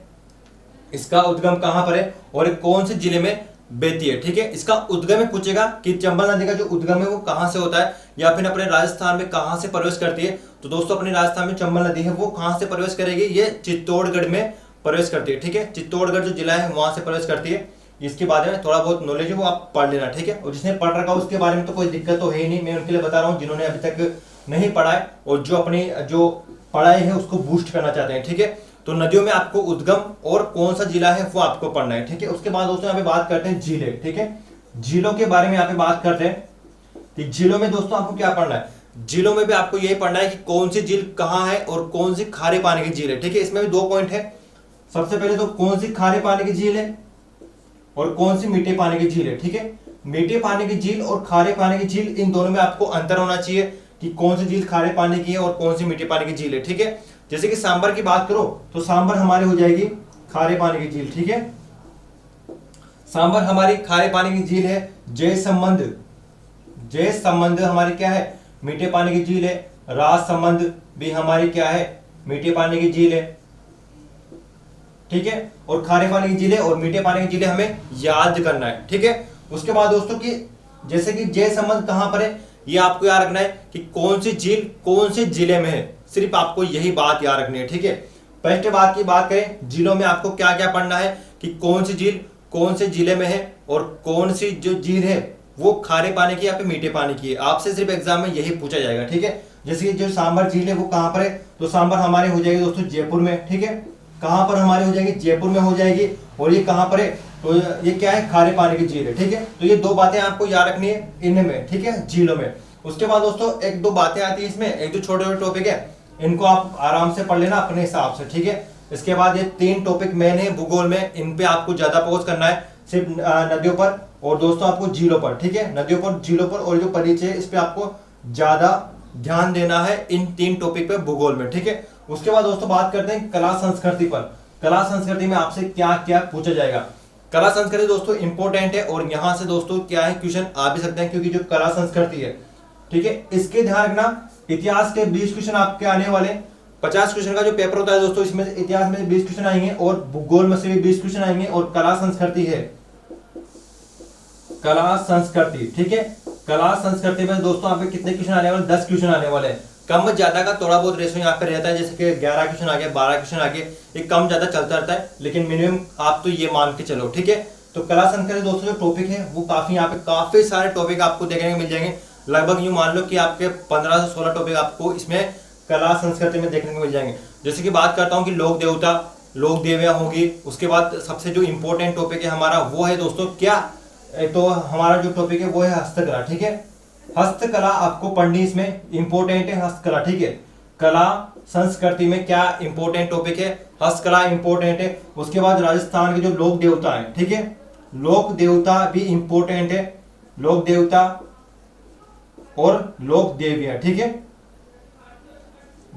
इसका उद्गम कहां पर है और कौन से जिले में बहती है। ठीक है, इसका उद्गम में पूछेगा कि चंबल नदी का जो उद्गम है वो कहां से होता है या फिर अपने राजस्थान में कहां से प्रवेश करती है। तो दोस्तों अपने राजस्थान में चंबल नदी है वो कहां से प्रवेश करेगी, ये चित्तौड़गढ़ में प्रवेश करती है। ठीक है, चित्तौड़गढ़ जो जिला है वहां से प्रवेश करती है। इसके बारे में थोड़ा बहुत नॉलेज है वो आप पढ़ लेना। ठीक है, और जिसने पढ़ रखा उसके बारे में तो कोई दिक्कत तो है ही नहीं, मैं उनके लिए बता रहा हूँ जिन्होंने अभी तक नहीं पढ़ा है और जो अपनी जो पढ़ाई है उसको बूस्ट करना चाहते हैं। ठीक है, तो नदियों में आपको उद्गम और कौन सा जिला है वो आपको पढ़ना है। ठीक है, उसके बाद दोस्तों यहाँ पे बात करते हैं झीलें। ठीक है, झीलों के बारे में यहाँ पे बात करते हैं कि झीलों में दोस्तों आपको क्या पढ़ना है। झीलों में भी आपको यही पढ़ना है कि कौन सी झील कहाँ है और कौन सी खारे पानी की झील है। ठीक है, इसमें भी दो पॉइंट है। सबसे पहले तो कौन सी खारे पानी की झील है और कौन सी मीठे पानी की झील है। ठीक है, मीठे पानी की झील और खारे पानी की झील, इन दोनों में आपको अंतर होना चाहिए कि कौन सी झील खारे पानी की है और कौन सी मीठे पानी की झील है। ठीक है, जैसे कि सांबर की बात करो तो सांबर हमारी हो जाएगी खारे पानी की झील। ठीक है, सांबर हमारी खारे पानी की झील है। जयसंबंध हमारी क्या है, मीठे पानी की झील है। राजसमंद भी हमारी क्या है, मीठे पानी की झील है। ठीक है, और खारे पानी की झीलें और मीठे पानी की झीलें हमें याद करना है। ठीक है, उसके बाद दोस्तों की जैसे कि जयसंबंध कहां पर है ये आपको याद रखना है कि कौन सी झील कौन से जिले में है, सिर्फ आपको यही बात याद रखनी है। ठीक है, फर्स्ट बात की बात करें झीलों में आपको क्या क्या पढ़ना है कि कौन सी झील कौन से जिले में है और कौन सी जो झील है वो खारे पानी की या फिर मीठे पानी की है। आपसे सिर्फ एग्जाम में यही पूछा जाएगा। ठीक है, जैसे कि जो सांबर झील है वो कहां पर है, तो सांबर हमारे हो जाएगी दोस्तों जयपुर में। ठीक है, कहां पर हमारी हो जाएगी, जयपुर में हो जाएगी। और ये कहां पर है, तो ये क्या है, खारे पानी की झील है। ठीक है, तो ये दो बातें आपको याद रखनी है इनमें। ठीक है, झीलों में। उसके बाद दोस्तों एक दो बातें आती है इसमें, एक जो छोटे छोटे टॉपिक है इनको आप आराम से पढ़ लेना अपने हिसाब से। ठीक है, इसके बाद ये तीन टॉपिक मेन है भूगोल में, इन पे आपको ज्यादा फोकस करना है, सिर्फ नदियों पर और दोस्तों आपको झीलों पर। ठीक है, नदियों पर, झीलों पर और जो परिचय है इस पे आपको ज्यादा ध्यान देना है इन तीन टॉपिक पे भूगोल में। ठीक है, उसके बाद दोस्तों बात करते हैं कला संस्कृति पर। कला संस्कृति में आपसे क्या क्या पूछा जाएगा। कला संस्कृति दोस्तों इंपॉर्टेंट है और यहां से दोस्तों क्या है, क्वेश्चन आ भी सकते हैं, क्योंकि जो कला संस्कृति है, ठीक है, इसके ध्यान रखना। इतिहास के 20 क्वेश्चन आपके आने वाले, 50 क्वेश्चन का जो पेपर होता है दोस्तों, इसमें इतिहास में 20 क्वेश्चन आएंगे और भूगोल में से भी 20 क्वेश्चन आएंगे। और कला संस्कृति है, कला संस्कृति। ठीक है, कला संस्कृति में दोस्तों आपके कितने क्वेश्चन आने वाले, 10 क्वेश्चन आने वाले हैं। कम ज्यादा का थोड़ा बहुत रेशो यहाँ पे रहता है, जैसे कि 11 क्वेश्चन आ गए, 12 क्वेश्चन आ गए, ये कम ज्यादा चलता रहता है, लेकिन मिनिमम आप तो ये मान के चलो। ठीक है, तो कला संस्कृति दोस्तों जो टॉपिक है वो काफी, यहाँ पे काफी सारे टॉपिक आपको देखने को मिल जाएंगे। लगभग यूं मान लो कि आपके 15 से 16 टॉपिक आपको इसमें कला संस्कृति में देखने को मिल जाएंगे। जैसे कि बात करता हूँ कि लोक देवता, लोक देवियां होगी। उसके बाद सबसे जो इंपॉर्टेंट टॉपिक है हमारा वो है दोस्तों क्या, तो हमारा जो टॉपिक है वो है हस्तकला। ठीक है, हस्तकला आपको पढ़नी इसमें इंपॉर्टेंट है, हस्तकला। ठीक है, कला संस्कृति में क्या इंपॉर्टेंट टॉपिक है, हस्तकला इंपॉर्टेंट है। उसके बाद राजस्थान के जो लोक देवता है, ठीक है, लोक देवता भी इंपॉर्टेंट है, लोक देवता और लोक देवियां। ठीक है,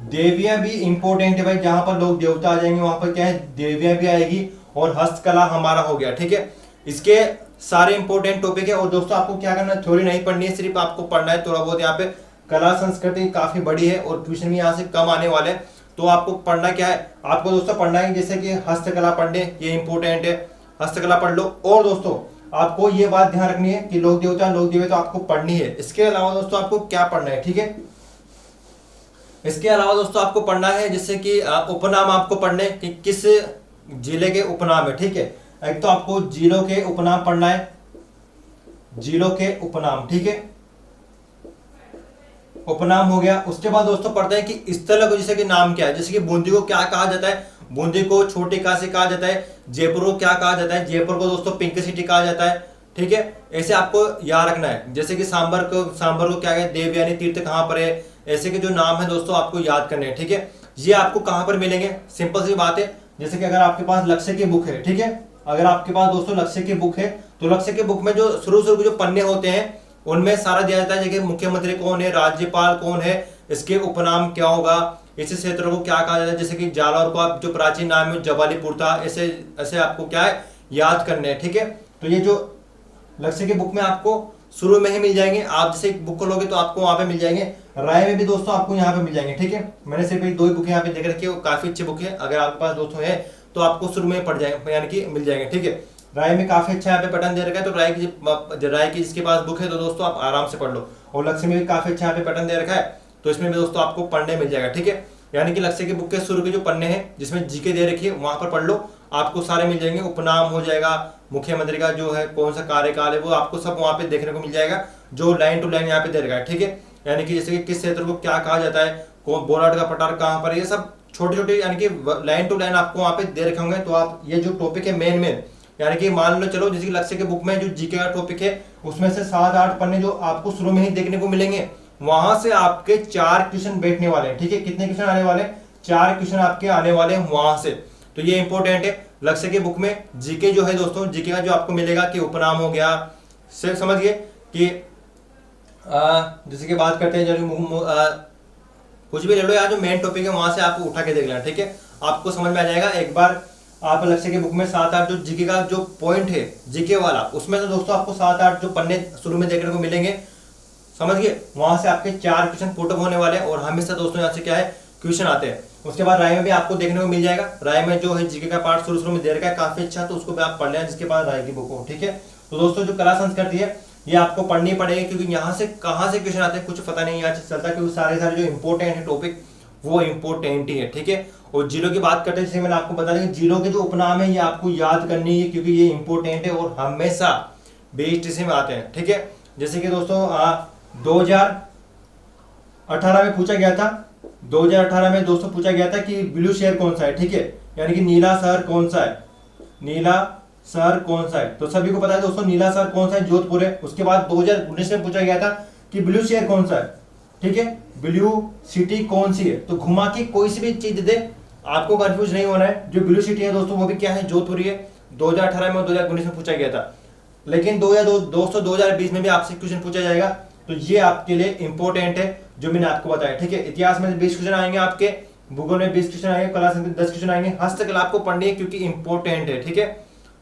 देवियां भी इंपॉर्टेंट है भाई, जहां पर लोक देवता आ जाएंगे वहां पर क्या है, देवियां भी आएगी। और हस्तकला हमारा हो गया। ठीक है, इसके सारे इंपॉर्टेंट टॉपिक है। और दोस्तों आपको क्या करना है, थ्योरी नहीं पढ़नी है, सिर्फ आपको पढ़ना है थोड़ा बहुत। यहाँ पे कला संस्कृति काफी बड़ी है और ट्यूशन भी यहाँ से कम आने वाले हैं, तो आपको पढ़ना क्या है, आपको दोस्तों पढ़ना है जैसे कि हस्तकला पढ़ने, ये इंपॉर्टेंट है, हस्तकला पढ़ लो। और दोस्तों आपको ये बात ध्यान रखनी है कि लोक देवता, लोक देवी तो आपको पढ़नी है। इसके अलावा दोस्तों आपको क्या पढ़ना है, ठीक है, इसके अलावा दोस्तों आपको पढ़ना है जैसे कि उपनाम आपको पढ़ने कि किस जिले के उपनाम है। ठीक है, एक तो आपको जिलों के उपनाम पढ़ना है, जिलों के उपनाम। ठीक है, उपनाम हो गया। उसके बाद दोस्तों पढ़ते हैं कि स्थल को जैसे कि नाम क्या है, जैसे कि बूंदी को क्या कहा जाता है, बूंदी को छोटी का से कहा जाता है। जयपुर को क्या कहा जाता है, जयपुर को दोस्तों पिंक सिटी कहा जाता है। ठीक है, ऐसे आपको याद रखना है। जैसे कि सांबर को क्या है, देवयानी तीर्थ कहाँ पर है, ऐसे के जो नाम है दोस्तों आपको याद करने हैं। ठीक है, ये आपको कहाँ पर मिलेंगे, सिंपल सी बात है। जैसे कि अगर आपके पास लक्ष्य की बुक है, ठीक है, अगर आपके पास दोस्तों लक्ष्य की बुक है, तो लक्ष्य की बुक में जो शुरू के जो पन्ने होते हैं उनमें सारा दिया जाता है कि मुख्यमंत्री कौन है, राज्यपाल कौन है, इसके उपनाम क्या होगा, इस क्षेत्र को क्या कहा जाता है। जैसे कि जालौर को आप जो प्राचीन नाम है जवालीपुर था, ऐसे ऐसे आपको क्या है याद करने हैं। ठीक है, तो ये जो लक्ष्य की बुक में आपको शुरू में ही मिल जाएंगे। आप जैसे बुक खोलोगे तो आपको वहां पे मिल जाएंगे। राय में भी दोस्तों आपको यहाँ पे मिल जाएंगे। ठीक है, मैंने सिर्फ एक दो ही बुक यहाँ पे देख रखी है, वो काफी अच्छी बुक है। अगर आपके पास दोस्तों है तो आपको शुरू में पढ़ जाएंगे, यानी कि मिल जाएंगे। ठीक है, राय में काफी अच्छा यहाँ पे पैटर्न दे रखा है, तो राय की जिसके पास बुक है तो दोस्तों आप आराम से पढ़ लो। और लक्ष्य में भी काफी अच्छा यहाँ पे पैटर्न दे रखा है, तो इसमें भी दोस्तों आपको पढ़ने मिल जाएगा। ठीक है, यानी कि लक्ष्य की बुक के शुरू के जो पन्ने हैं जिसमें जीके दे रखी है वहां पर पढ़ लो, आपको सारे मिल जाएंगे। उपनाम हो जाएगा, मुख्यमंत्री का जो है कौन सा कार्यकाल है वो आपको सब वहां पे देखने को मिल जाएगा, जो लाइन टू लाइन यहाँ पे दे रखा है। ठीक है, यानी कि जैसे कि किस क्षेत्र को क्या कहा जाता है, कौन बोराट का पठार कहाँ पर, ये सब छोटे छोटे यानी कि लाइन टू लाइन आपको वहां पे दे रखे होंगे। तो आप ये जो टॉपिक है मेन यानी कि मान लो चलो जैसे लक्ष्य के बुक में जो जीके का टॉपिक है उसमें से 7-8 पन्ने जो आपको शुरू में ही देखने को मिलेंगे, वहां से आपके 4 क्वेश्चन बैठने वाले हैं। ठीक है, कितने क्वेश्चन आने वाले हैं, 4 क्वेश्चन आपके आने वाले हैं वहां से। तो ये इंपॉर्टेंट है। लक्ष्य के बुक में जीके जो है दोस्तों, जीके का जो आपको मिलेगा कि उपनाम हो गया, सिर्फ समझिए कि जैसे कि बात करते हैं जो कुछ भी ले लो यार, जो मेन टॉपिक है वहां से आप उठा के देख लेना। ठीक है, आपको समझ में आ जाएगा। एक बार आप लक्ष्य के बुक में 7-8 जो जीके का जो पॉइंट है जीके वाला, उसमें तो दोस्तों आपको 7-8 जो पन्ने शुरू में देखने को मिलेंगे, समझ गए, वहां से आपके 4 क्वेश्चन पुट होने वाले हैं। और हमेशा दोस्तों यहाँ से क्या है क्वेश्चन आते हैं। उसके बाद राय में भी आपको देखने को मिल जाएगा। राय में जो है जीके का पार्ट शुरू में दे रखा है काफी अच्छा, तो उसको भी आप पढ़ लें जिसके पास राय की बुक हो। ठीक है, तो दोस्तों जो कला संस्कृति है ये आपको पढ़नी पड़ेगी, क्योंकि यहाँ से कहाँ से क्वेश्चन आते हैं कुछ पता नहीं यहाँ से चलता, क्योंकि सारे जो इंपॉर्टेंट है टॉपिक वो इंपॉर्टेंट ही है। ठीक है, और जीरो की बात करते हैं, जैसे मैंने आपको बता दिया जीरो के जो उपनाम है ये आपको याद करनी है, क्योंकि ये इंपॉर्टेंट है और हमेशा बीएसटीसी में आते हैं। ठीक है, जैसे कि दोस्तों 2018 में पूछा गया था, 2018 में दोस्तों पूछा गया था कि ब्लू शहर कौन सा है। ठीक है, यानी कि नीला शहर कौन सा है, नीला शहर कौन सा है, तो सभी को पता है दोस्तों नीला शहर कौन सा है, जोधपुर है। उसके बाद 2019 में पूछा गया था कि ब्लू शहर कौन सा है। ठीक है, ब्लू सिटी कौन सी है, तो घुमा के कोई सी भी चीज दे, आपको कंफ्यूज नहीं होना है। जो ब्लू सिटी है दोस्तों वो भी क्या है, जोधपुर है। 2018 में और 2019 में पूछा गया था, लेकिन 2020 में भी आपसे क्वेश्चन पूछा जाएगा, तो ये आपके लिए इंपॉर्टेंट है जो मैंने आपको बताया। ठीक है, इतिहास में 20 क्वेश्चन आएंगे आपके, भूगोल में 20 क्वेश्चन आएंगे, कला संस्कृति 10 क्वेश्चन आएंगे, हस्तकला आपको पढ़नी है क्योंकि इंपॉर्टेंट है। ठीक है,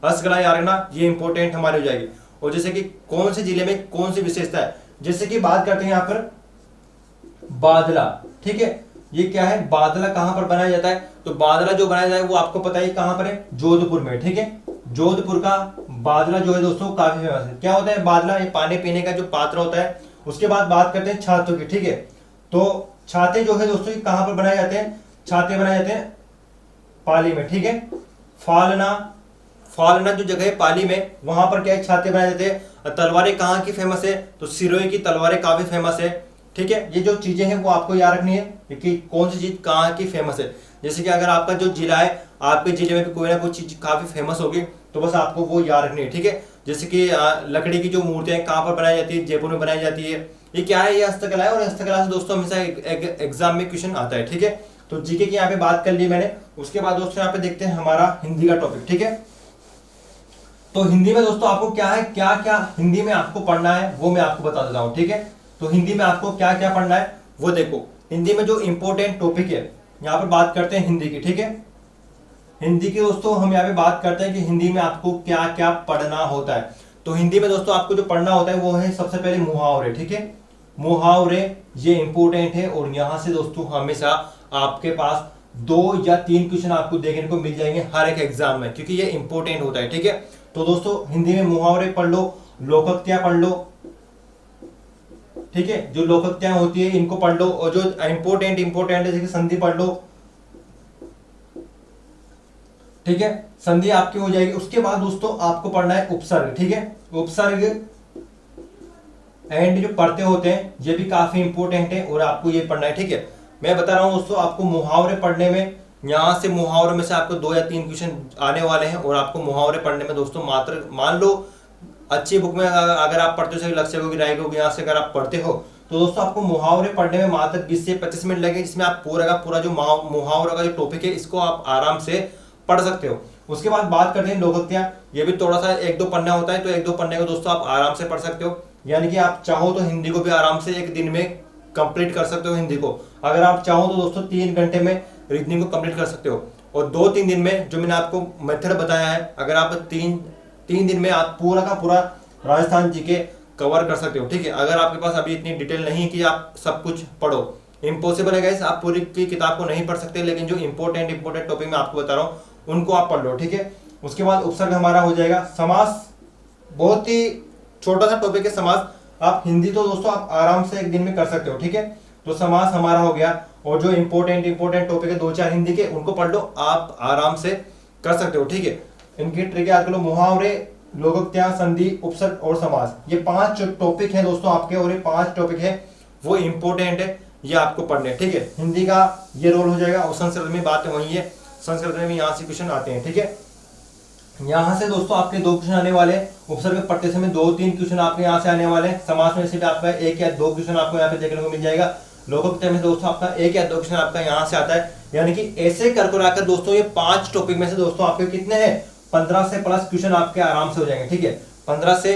हस्तकला याद रखना, ये इंपॉर्टेंट हमारी हो जाएगी। और जैसे कि कौन से जिले में कौन सी विशेषता है, जैसे कि बात करते हैं यहाँ पर बादला। ठीक है, ये क्या है, बादला कहां पर बनाया जाता है, तो बादला जो बनाया जाए वो आपको पता है कहां पर है, जोधपुर में। ठीक है, जोधपुर का बादला जो है दोस्तों काफी फेमस है। क्या होता है बादला, ये पानी पीने का जो पात्र होता है। उसके बाद बात करते हैं छातों की। ठीक है, तो छाते जो है दोस्तों कहां पर बनाए जाते हैं, छाते बनाए जाते हैं पाली में। ठीक है, फालना जो जगह है पाली में, वहां पर क्या है छाते बनाए जाते हैं। तलवारें कहाँ की फेमस है, तो सिरोही की तलवारें काफी फेमस है। ठीक है, ये जो चीजें हैं वो आपको याद रखनी है कि कौन सी चीज कहाँ की फेमस है। जैसे कि अगर आपका जो जिला है, आपके जिले में भी कोई ना कोई चीज काफी फेमस होगी, तो बस आपको वो याद रखनी है। ठीक है, जैसे कि लकड़ी की जो मूर्तियां कहाँ पर बनाई जाती है, जयपुर में बनाई जाती है। ये क्या है, ये हस्तकला है, और हस्तकला से दोस्तों हमेशा एग्जाम में क्वेश्चन आता है। ठीक है, तो जीके की यहाँ पे बात कर ली मैंने। उसके बाद दोस्तों यहाँ पे देखते हैं हमारा हिंदी का टॉपिक। ठीक है, तो हिंदी में दोस्तों आपको क्या है, क्या क्या हिंदी में आपको पढ़ना है वो मैं आपको बता देता हूँ। ठीक है, तो हिंदी में आपको क्या क्या पढ़ना है वो देखो। हिंदी में जो इंपॉर्टेंट टॉपिक है यहाँ पर बात करते हैं हिंदी की। ठीक है, हिंदी की दोस्तों हम यहाँ पे बात करते हैं कि हिंदी में आपको क्या क्या पढ़ना होता है। तो हिंदी में दोस्तों आपको जो पढ़ना होता है वो है सबसे पहले मुहावरे। ठीक है, मुहावरे ये इंपॉर्टेंट है, और यहाँ से दोस्तों हमेशा आपके पास 2 या 3 क्वेश्चन आपको देखने को मिल जाएंगे हर एक एग्जाम में, क्योंकि ये इंपॉर्टेंट होता है। ठीक है, तो दोस्तों हिंदी में मुहावरे पढ़ लो, लोकोक्तियां पढ़ लो। ठीक है, जो लोकोक्तियां होती है इनको पढ़ लो, और जो इंपॉर्टेंट है जैसे कि संधि पढ़ लो। ठीक है, संधि आपकी हो जाएगी। उसके बाद दोस्तों आपको पढ़ना है उपसर्ग। ठीक है, उपसर्ग एंड जो पढ़ते होते हैं ये भी काफी इंपॉर्टेंट है और आपको ये पढ़ना है, ठीक है। मैं बता रहा हूँ दोस्तों, आपको मुहावरे पढ़ने में, यहाँ से मुहावरे में से आपको 2 या 3 क्वेश्चन आने वाले हैं और आपको मुहावरे पढ़ने में दोस्तों मात्र, मान लो अच्छी बुक में अगर आप पढ़ते हो, लक्ष्य होगी, राय होगी, यहाँ से अगर आप पढ़ते हो तो दोस्तों आपको मुहावरे पढ़ने में मात्र 20 से 25 मिनट लगे, जिसमें आप पूरा का पूरा जो मुहावरा का जो टॉपिक है इसको आप आराम से पढ़ सकते हो। उसके बाद बात करते हैं लोकोक्तियां। ये भी थोड़ा सा 1-2 पन्ना होता है, तो 1-2 पन्ने को दोस्तों आप आराम से पढ़ सकते हो। यानी कि आप चाहो तो हिंदी को भी आराम से एक दिन में कंप्लीट कर सकते हो हिंदी को। अगर आप चाहो तो दोस्तों 3 घंटे में रीजनिंग को कंप्लीट कर सकते हो। और 2-3 दिन में जो मैंने आपको मेथड बताया है, अगर आप 3 दिन में आप पूरा का पूरा राजस्थान जी के कवर कर सकते हो, ठीक है। अगर आपके पास अभी इतनी डिटेल नहीं है कि आप सब कुछ पढ़ो, इम्पॉसिबल है गाइस, आप पूरी की किताब को नहीं पढ़ सकते, लेकिन जो इंपॉर्टेंट टॉपिक मैं आपको बता रहा हूँ उनको आप पढ़ लो, ठीक है। उसके बाद उपसर्ग हमारा हो जाएगा। समास बहुत ही छोटा सा टॉपिक है समास, आप हिंदी तो दोस्तों आप आराम से एक दिन में कर सकते हो, ठीक है। तो समास हमारा हो गया, और जो इंपॉर्टेंट टॉपिक है 2-4 हिंदी के, उनको पढ़ लो, आप आराम से कर सकते हो, ठीक है। इनकी ट्रिक याद कर लो, मुहावरे, लोकोक्तियां, संधि, उपसर्ग और समास, ये 5 टॉपिक हैं दोस्तों आपके, और ये 5 टॉपिक है वो इंपॉर्टेंट है, ये आपको पढ़ने, ठीक है। हिंदी का ये रोल हो जाएगा, और संस्कृत में बात वही है, संस्कृत में भी यहाँ से क्वेश्चन आते हैं, ठीक है। यहाँ से दोस्तों आपके 2 क्वेश्चन आने वाले, उपसर्ग पढ़ते समय 2-3 क्वेश्चन आपके यहाँ से आने वाले, समास में से भी आपका 1 या 2 क्वेश्चन आपको यहाँ पे देखने को मिल जाएगा। लोकोक्तियां में दोस्तों आपका 1 या 2 क्वेश्चन आपका यहाँ से आता है। यानी कि ऐसे कर दोस्तों ये 5 टॉपिक में से दोस्तों आपके कितने हैं, 15 से प्लस क्वेश्चन आपके आराम से हो जाएंगे, ठीक है। 15 से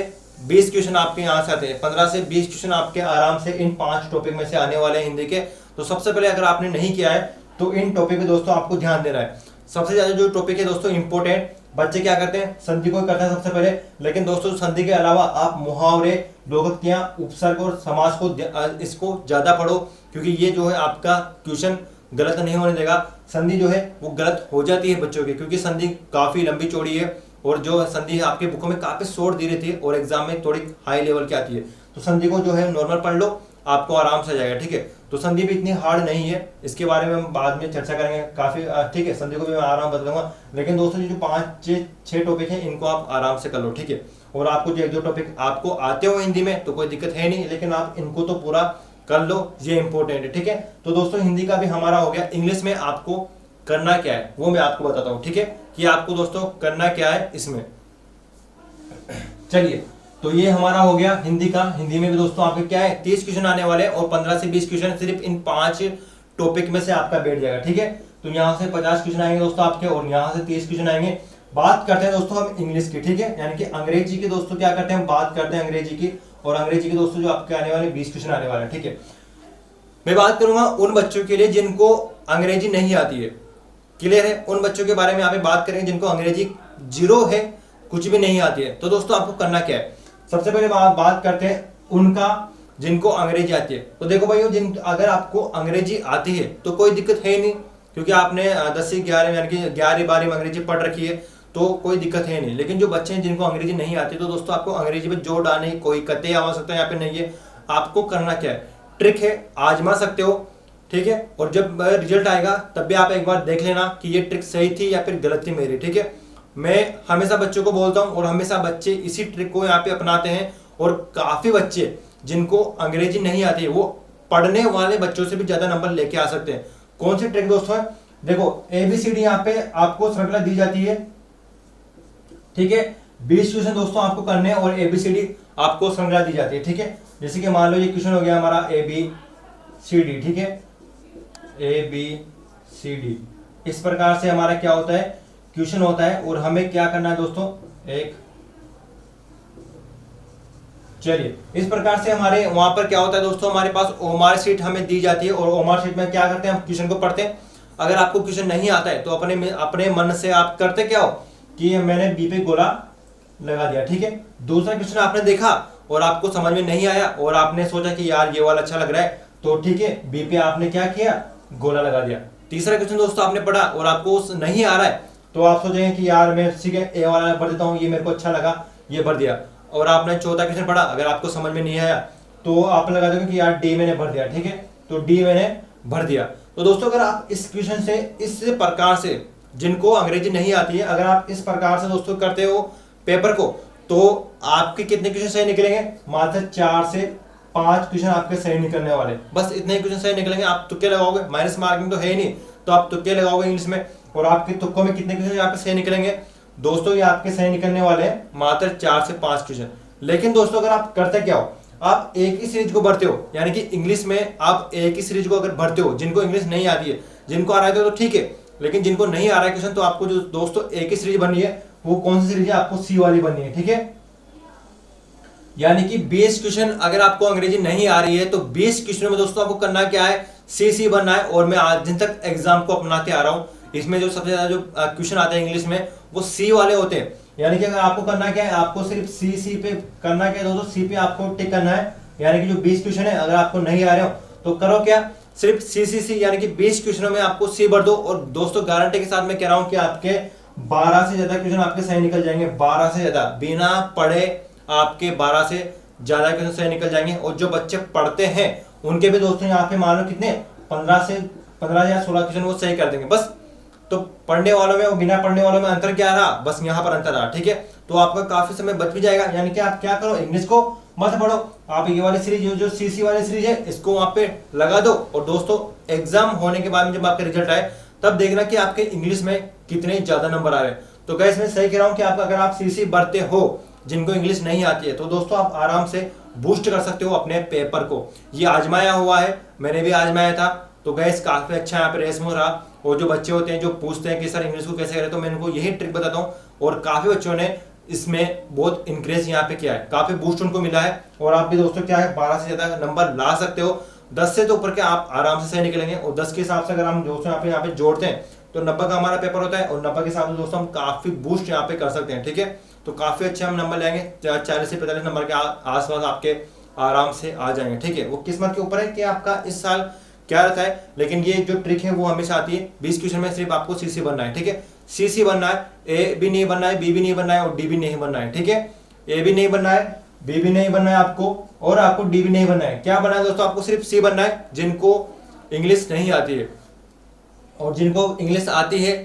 20 क्वेश्चन आपके यहाँ से आते हैं, 15 से 20 क्वेश्चन आपके आराम से इन 5 टॉपिक में से आने वाले हैं हिंदी के। तो सबसे पहले अगर आपने नहीं किया है तो इन टॉपिक पे दोस्तों आपको ध्यान देना है। सबसे ज्यादा जो टॉपिक है दोस्तों इंपॉर्टेंट, बच्चे क्या करते हैं, संधि को करते हैं सबसे पहले, लेकिन दोस्तों संधि के अलावा आप मुहावरे, लोकोक्तियां, उपसर्ग और समास को इसको ज्यादा पढ़ो, क्योंकि ये जो है आपका क्वेश्चन गलत नहीं होने देगा। संधि जो है वो गलत हो जाती है बच्चों की, क्योंकि संधि काफी लंबी चौड़ी है, और जो संधि है आपके बुकों में काफी शॉर्ट दी रहती है और एग्जाम में थोड़ी हाई लेवल की आती है। तो संधि को जो है नॉर्मल पढ़ लो, आपको आराम से जाएगा, ठीक है। तो संधि भी इतनी हार्ड नहीं है, इसके बारे में हम बाद में चर्चा करेंगे काफी, ठीक है। संधि को भी मैं आराम बतलाऊंगा, लेकिन दोस्तों जो 5-6 टॉपिक हैं इनको आप आराम से कर लो, ठीक है। और आपको जो 1-2 टॉपिक आपको आते हो हिंदी में तो कोई दिक्कत है नहीं, लेकिन आप इनको तो पूरा कर लो, ये इंपॉर्टेंट है, ठीक है। तो दोस्तों हिंदी का भी हमारा हो गया। इंग्लिश में आपको करना क्या है वो मैं आपको बताता हूँ, ठीक है, कि आपको दोस्तों करना क्या है इसमें। चलिए, तो ये हमारा हो गया हिंदी का। हिंदी में भी दोस्तों आपके क्या है, 30 क्वेश्चन आने वाले हैं, और 15 से 20 क्वेश्चन सिर्फ इन 5 टॉपिक में से आपका बैठ जाएगा, ठीक है। तो यहाँ से 50 क्वेश्चन आएंगे दोस्तों आपके, और यहाँ से 30 क्वेश्चन आएंगे। बात करते हैं दोस्तों हम इंग्लिश की, ठीक है, यानी कि अंग्रेजी की दोस्तों क्या करते हैं, बात करते हैं अंग्रेजी की। और अंग्रेजी के दोस्तों जो आपके आने वाले 20 क्वेश्चन आने वाले हैं, ठीक है। मैं बात करूंगा उन बच्चों के लिए जिनको अंग्रेजी नहीं आती है, क्लियर है, उन बच्चों के बारे में यहाँ पे बात करेंगे जिनको अंग्रेजी 0 है, कुछ भी नहीं आती है। तो दोस्तों आपको करना क्या है, सबसे पहले बात करते हैं उनका जिनको अंग्रेजी आती है। तो देखो भाई, अगर आपको अंग्रेजी आती है तो कोई दिक्कत है ही नहीं, क्योंकि आपने 10वीं 11वीं यानी कि 11वीं 12वीं में अंग्रेजी पढ़ रखी है, तो कोई दिक्कत है नहीं। लेकिन जो बच्चे हैं जिनको अंग्रेजी नहीं आती, तो दोस्तों आपको अंग्रेजी में जोर डालने की कोई कतई आवश्यकता यहाँ पे नहीं है। आपको करना क्या है, ट्रिक है, आजमा सकते हो, ठीक है। और जब रिजल्ट आएगा तब भी आप एक बार देख लेना कि ये ट्रिक सही थी या फिर गलत थी मेरी, ठीक है। मैं हमेशा बच्चों को बोलता हूँ, और हमेशा बच्चे इसी ट्रिक को यहाँ पे अपनाते हैं, और काफी बच्चे जिनको अंग्रेजी नहीं आती है वो पढ़ने वाले बच्चों से भी ज्यादा नंबर लेके आ सकते हैं। कौन सी ट्रिक दोस्तों है, देखो ABCD यहाँ पे आपको श्रृंखला दी जाती है, ठीक है। 20 क्वेश्चन दोस्तों आपको करने हैं, और ABCD आपको श्रृंखला दी जाती है, ठीक है। जैसे कि मान लो ये क्वेश्चन हो गया हमारा ABCD, ठीक है, ABCD। इस प्रकार से हमारा क्या होता है, क्वेश्चन होता है, और हमें क्या करना है दोस्तों, एक, चलिए इस प्रकार से हमारे वहां पर क्या होता है दोस्तों, हमारे पास ओमार शीट हमें दी जाती है, और ओमार शीट में क्या करते हैं, हम क्वेश्चन को पढ़ते हैं। अगर आपको क्वेश्चन नहीं आता है तो अपने मन से आप करते क्या हो कि मैंने बी पे गोला लगा दिया, ठीक है। दूसरा क्वेश्चन आपने देखा और आपको समझ में नहीं आया, और आपने सोचा कि यार ये वाला अच्छा लग रहा है, तो ठीक है, बी पे आपने क्या किया, गोला लगा दिया। तीसरा क्वेश्चन दोस्तों आपने पढ़ा और आपको नहीं आ रहा है, तो आप सोचेंगे कि यार मैं ठीक है ए वाला भर देता हूँ, ये मेरे को अच्छा लगा, ये भर दिया। और आपने चौथा क्वेश्चन पढ़ा, अगर आपको समझ में नहीं आया तो आप लगा दोगे कि यार डी मैंने भर दिया, ठीक है, तो डी मैंने भर दिया। तो दोस्तों अगर आप इस क्वेश्चन से, इस प्रकार से, जिनको अंग्रेजी नहीं आती है, अगर आप इस प्रकार से दोस्तों करते हो पेपर को, तो आपके कितने क्वेश्चन सही निकलेंगे? मात्र 4 से 5 क्वेश्चन आपके सही निकलने वाले, बस इतने क्वेश्चन सही निकलेंगे। आप तुक्के लगाओगे, माइनस मार्किंग तो है ही नहीं, तो आप तुक्के लगाओगे इंग्लिश में, और आपके तुक्कों में कितने क्वेश्चन यहाँ पे सही निकलेंगे दोस्तों? ये आपके सही निकलने वाले हैं मात्र 4 से 5 क्वेश्चन। लेकिन दोस्तों अगर आप करते क्या हो, आप एक ही सीरीज को भरते हो, यानी कि इंग्लिश में आप एक ही सीरीज को अगर भरते हो, जिनको इंग्लिश नहीं आती है, जिनको आ रहा है तो ठीक है, लेकिन जिनको नहीं आ रहा है क्वेश्चन, तो आपको जो दोस्तों एक ही सीरीज बननी है, वो कौन सी सीरीज है? आपको सी वाली बननी है, ठीक है। यानी कि 20 क्वेश्चन अगर आपको अंग्रेजी नहीं आ रही है तो 20 क्वेश्चन में दोस्तों आपको करना क्या है? सी बनना है। और मैं आज दिन तक एग्जाम को अपनाते आ रहा हूं, इसमें जो सबसे ज्यादा जो क्वेश्चन आते हैं इंग्लिश में वो सी वाले होते हैं। यानी कि अगर आपको करना क्या है, आपको सिर्फ सी पे करना क्या है दोस्तों? सी पे आपको टिक करना है। यानी कि जो 20 क्वेश्चन है अगर आपको नहीं आ रहे हो तो करो क्या? सिर्फ सी, यानी कि 20 क्वेश्चनों में आपको सी भर दो। और दोस्तों गारंटी के साथ मैं कह रहा हूं कि आपके 12 से ज्यादा क्वेश्चन आपके सही निकल जाएंगे। 12 से ज्यादा बिना पढ़े आपके 12 से ज्यादा क्वेश्चन सही निकल जाएंगे। और जो बच्चे पढ़ते हैं उनके भी दोस्तों यहाँ पे मान लो कितने 15 या 16 क्वेश्चन वो सही कर देंगे बस। तो पढ़ने वालों में और बिना पढ़ने वालों में अंतर क्या रहा? बस यहाँ पर अंतर रहा, ठीक है। तो आपका काफी समय बच भी जाएगा। यानी कि आप क्या करो, इंग्लिश को मत पढ़ो, आप ये वाली सीरीज जो सी वाली सीरीज है इसको वहां पे लगा दो। और दोस्तों एग्जाम होने के बाद में जब आपका रिजल्ट आए तब देखना कि आपके इंग्लिश में कितने ज्यादा नंबर आ रहे हैं। तो गाइस मैं सही कह रहा हूँ कि अगर आप सी भरते हो, जिनको इंग्लिश नहीं आती है, तो दोस्तों आप आराम से बूस्ट कर सकते हो अपने पेपर को। ये आजमाया हुआ है, मैंने भी आजमाया था। तो गाइस काफी अच्छा यहाँ पे रेस्पॉन्स रहा। और जो बच्चे होते हैं जो पूछते हैं कि सर इंग्लिश को कैसे करें, तो मैं इनको यही ट्रिक बताता हूँ। और काफी बच्चों ने इसमें बहुत इंक्रीज यहाँ पे किया है, काफी बूस्ट उनको मिला है। और आप भी दोस्तों क्या है 12 से ज्यादा नंबर ला सकते हो। 10 से तो ऊपर के आप आराम से सही निकलेंगे। और 10 के हिसाब से अगर हम दोस्तों यहाँ पे जोड़ते हैं तो 90 का हमारा पेपर होता है। और 90 के हिसाब से दोस्तों हम काफी बूस्ट यहाँ पे कर सकते हैं, ठीक है। तो काफी अच्छे हम नंबर लेंगे, 40 से 45 नंबर के आसपास आपके आराम से आ जाएंगे, ठीक है। वो किस्मत के ऊपर है कि आपका इस साल क्या रहता है। लेकिन ये जो ट्रिक है वो हमेशा आती है। 20 क्वेश्चन में सिर्फ आपको सी बनना है, ठीक है। सी बनना है, ए भी नहीं बनना है, बी भी नहीं बनना है और डी भी नहीं बनना है, ठीक है। ए भी नहीं बनना है, बी भी नहीं बनना है आपको, और आपको डी भी नहीं बनना है। क्या बनना है दोस्तों? आपको सिर्फ सी बनना है, जिनको इंग्लिश नहीं आती है। और जिनको इंग्लिश आती है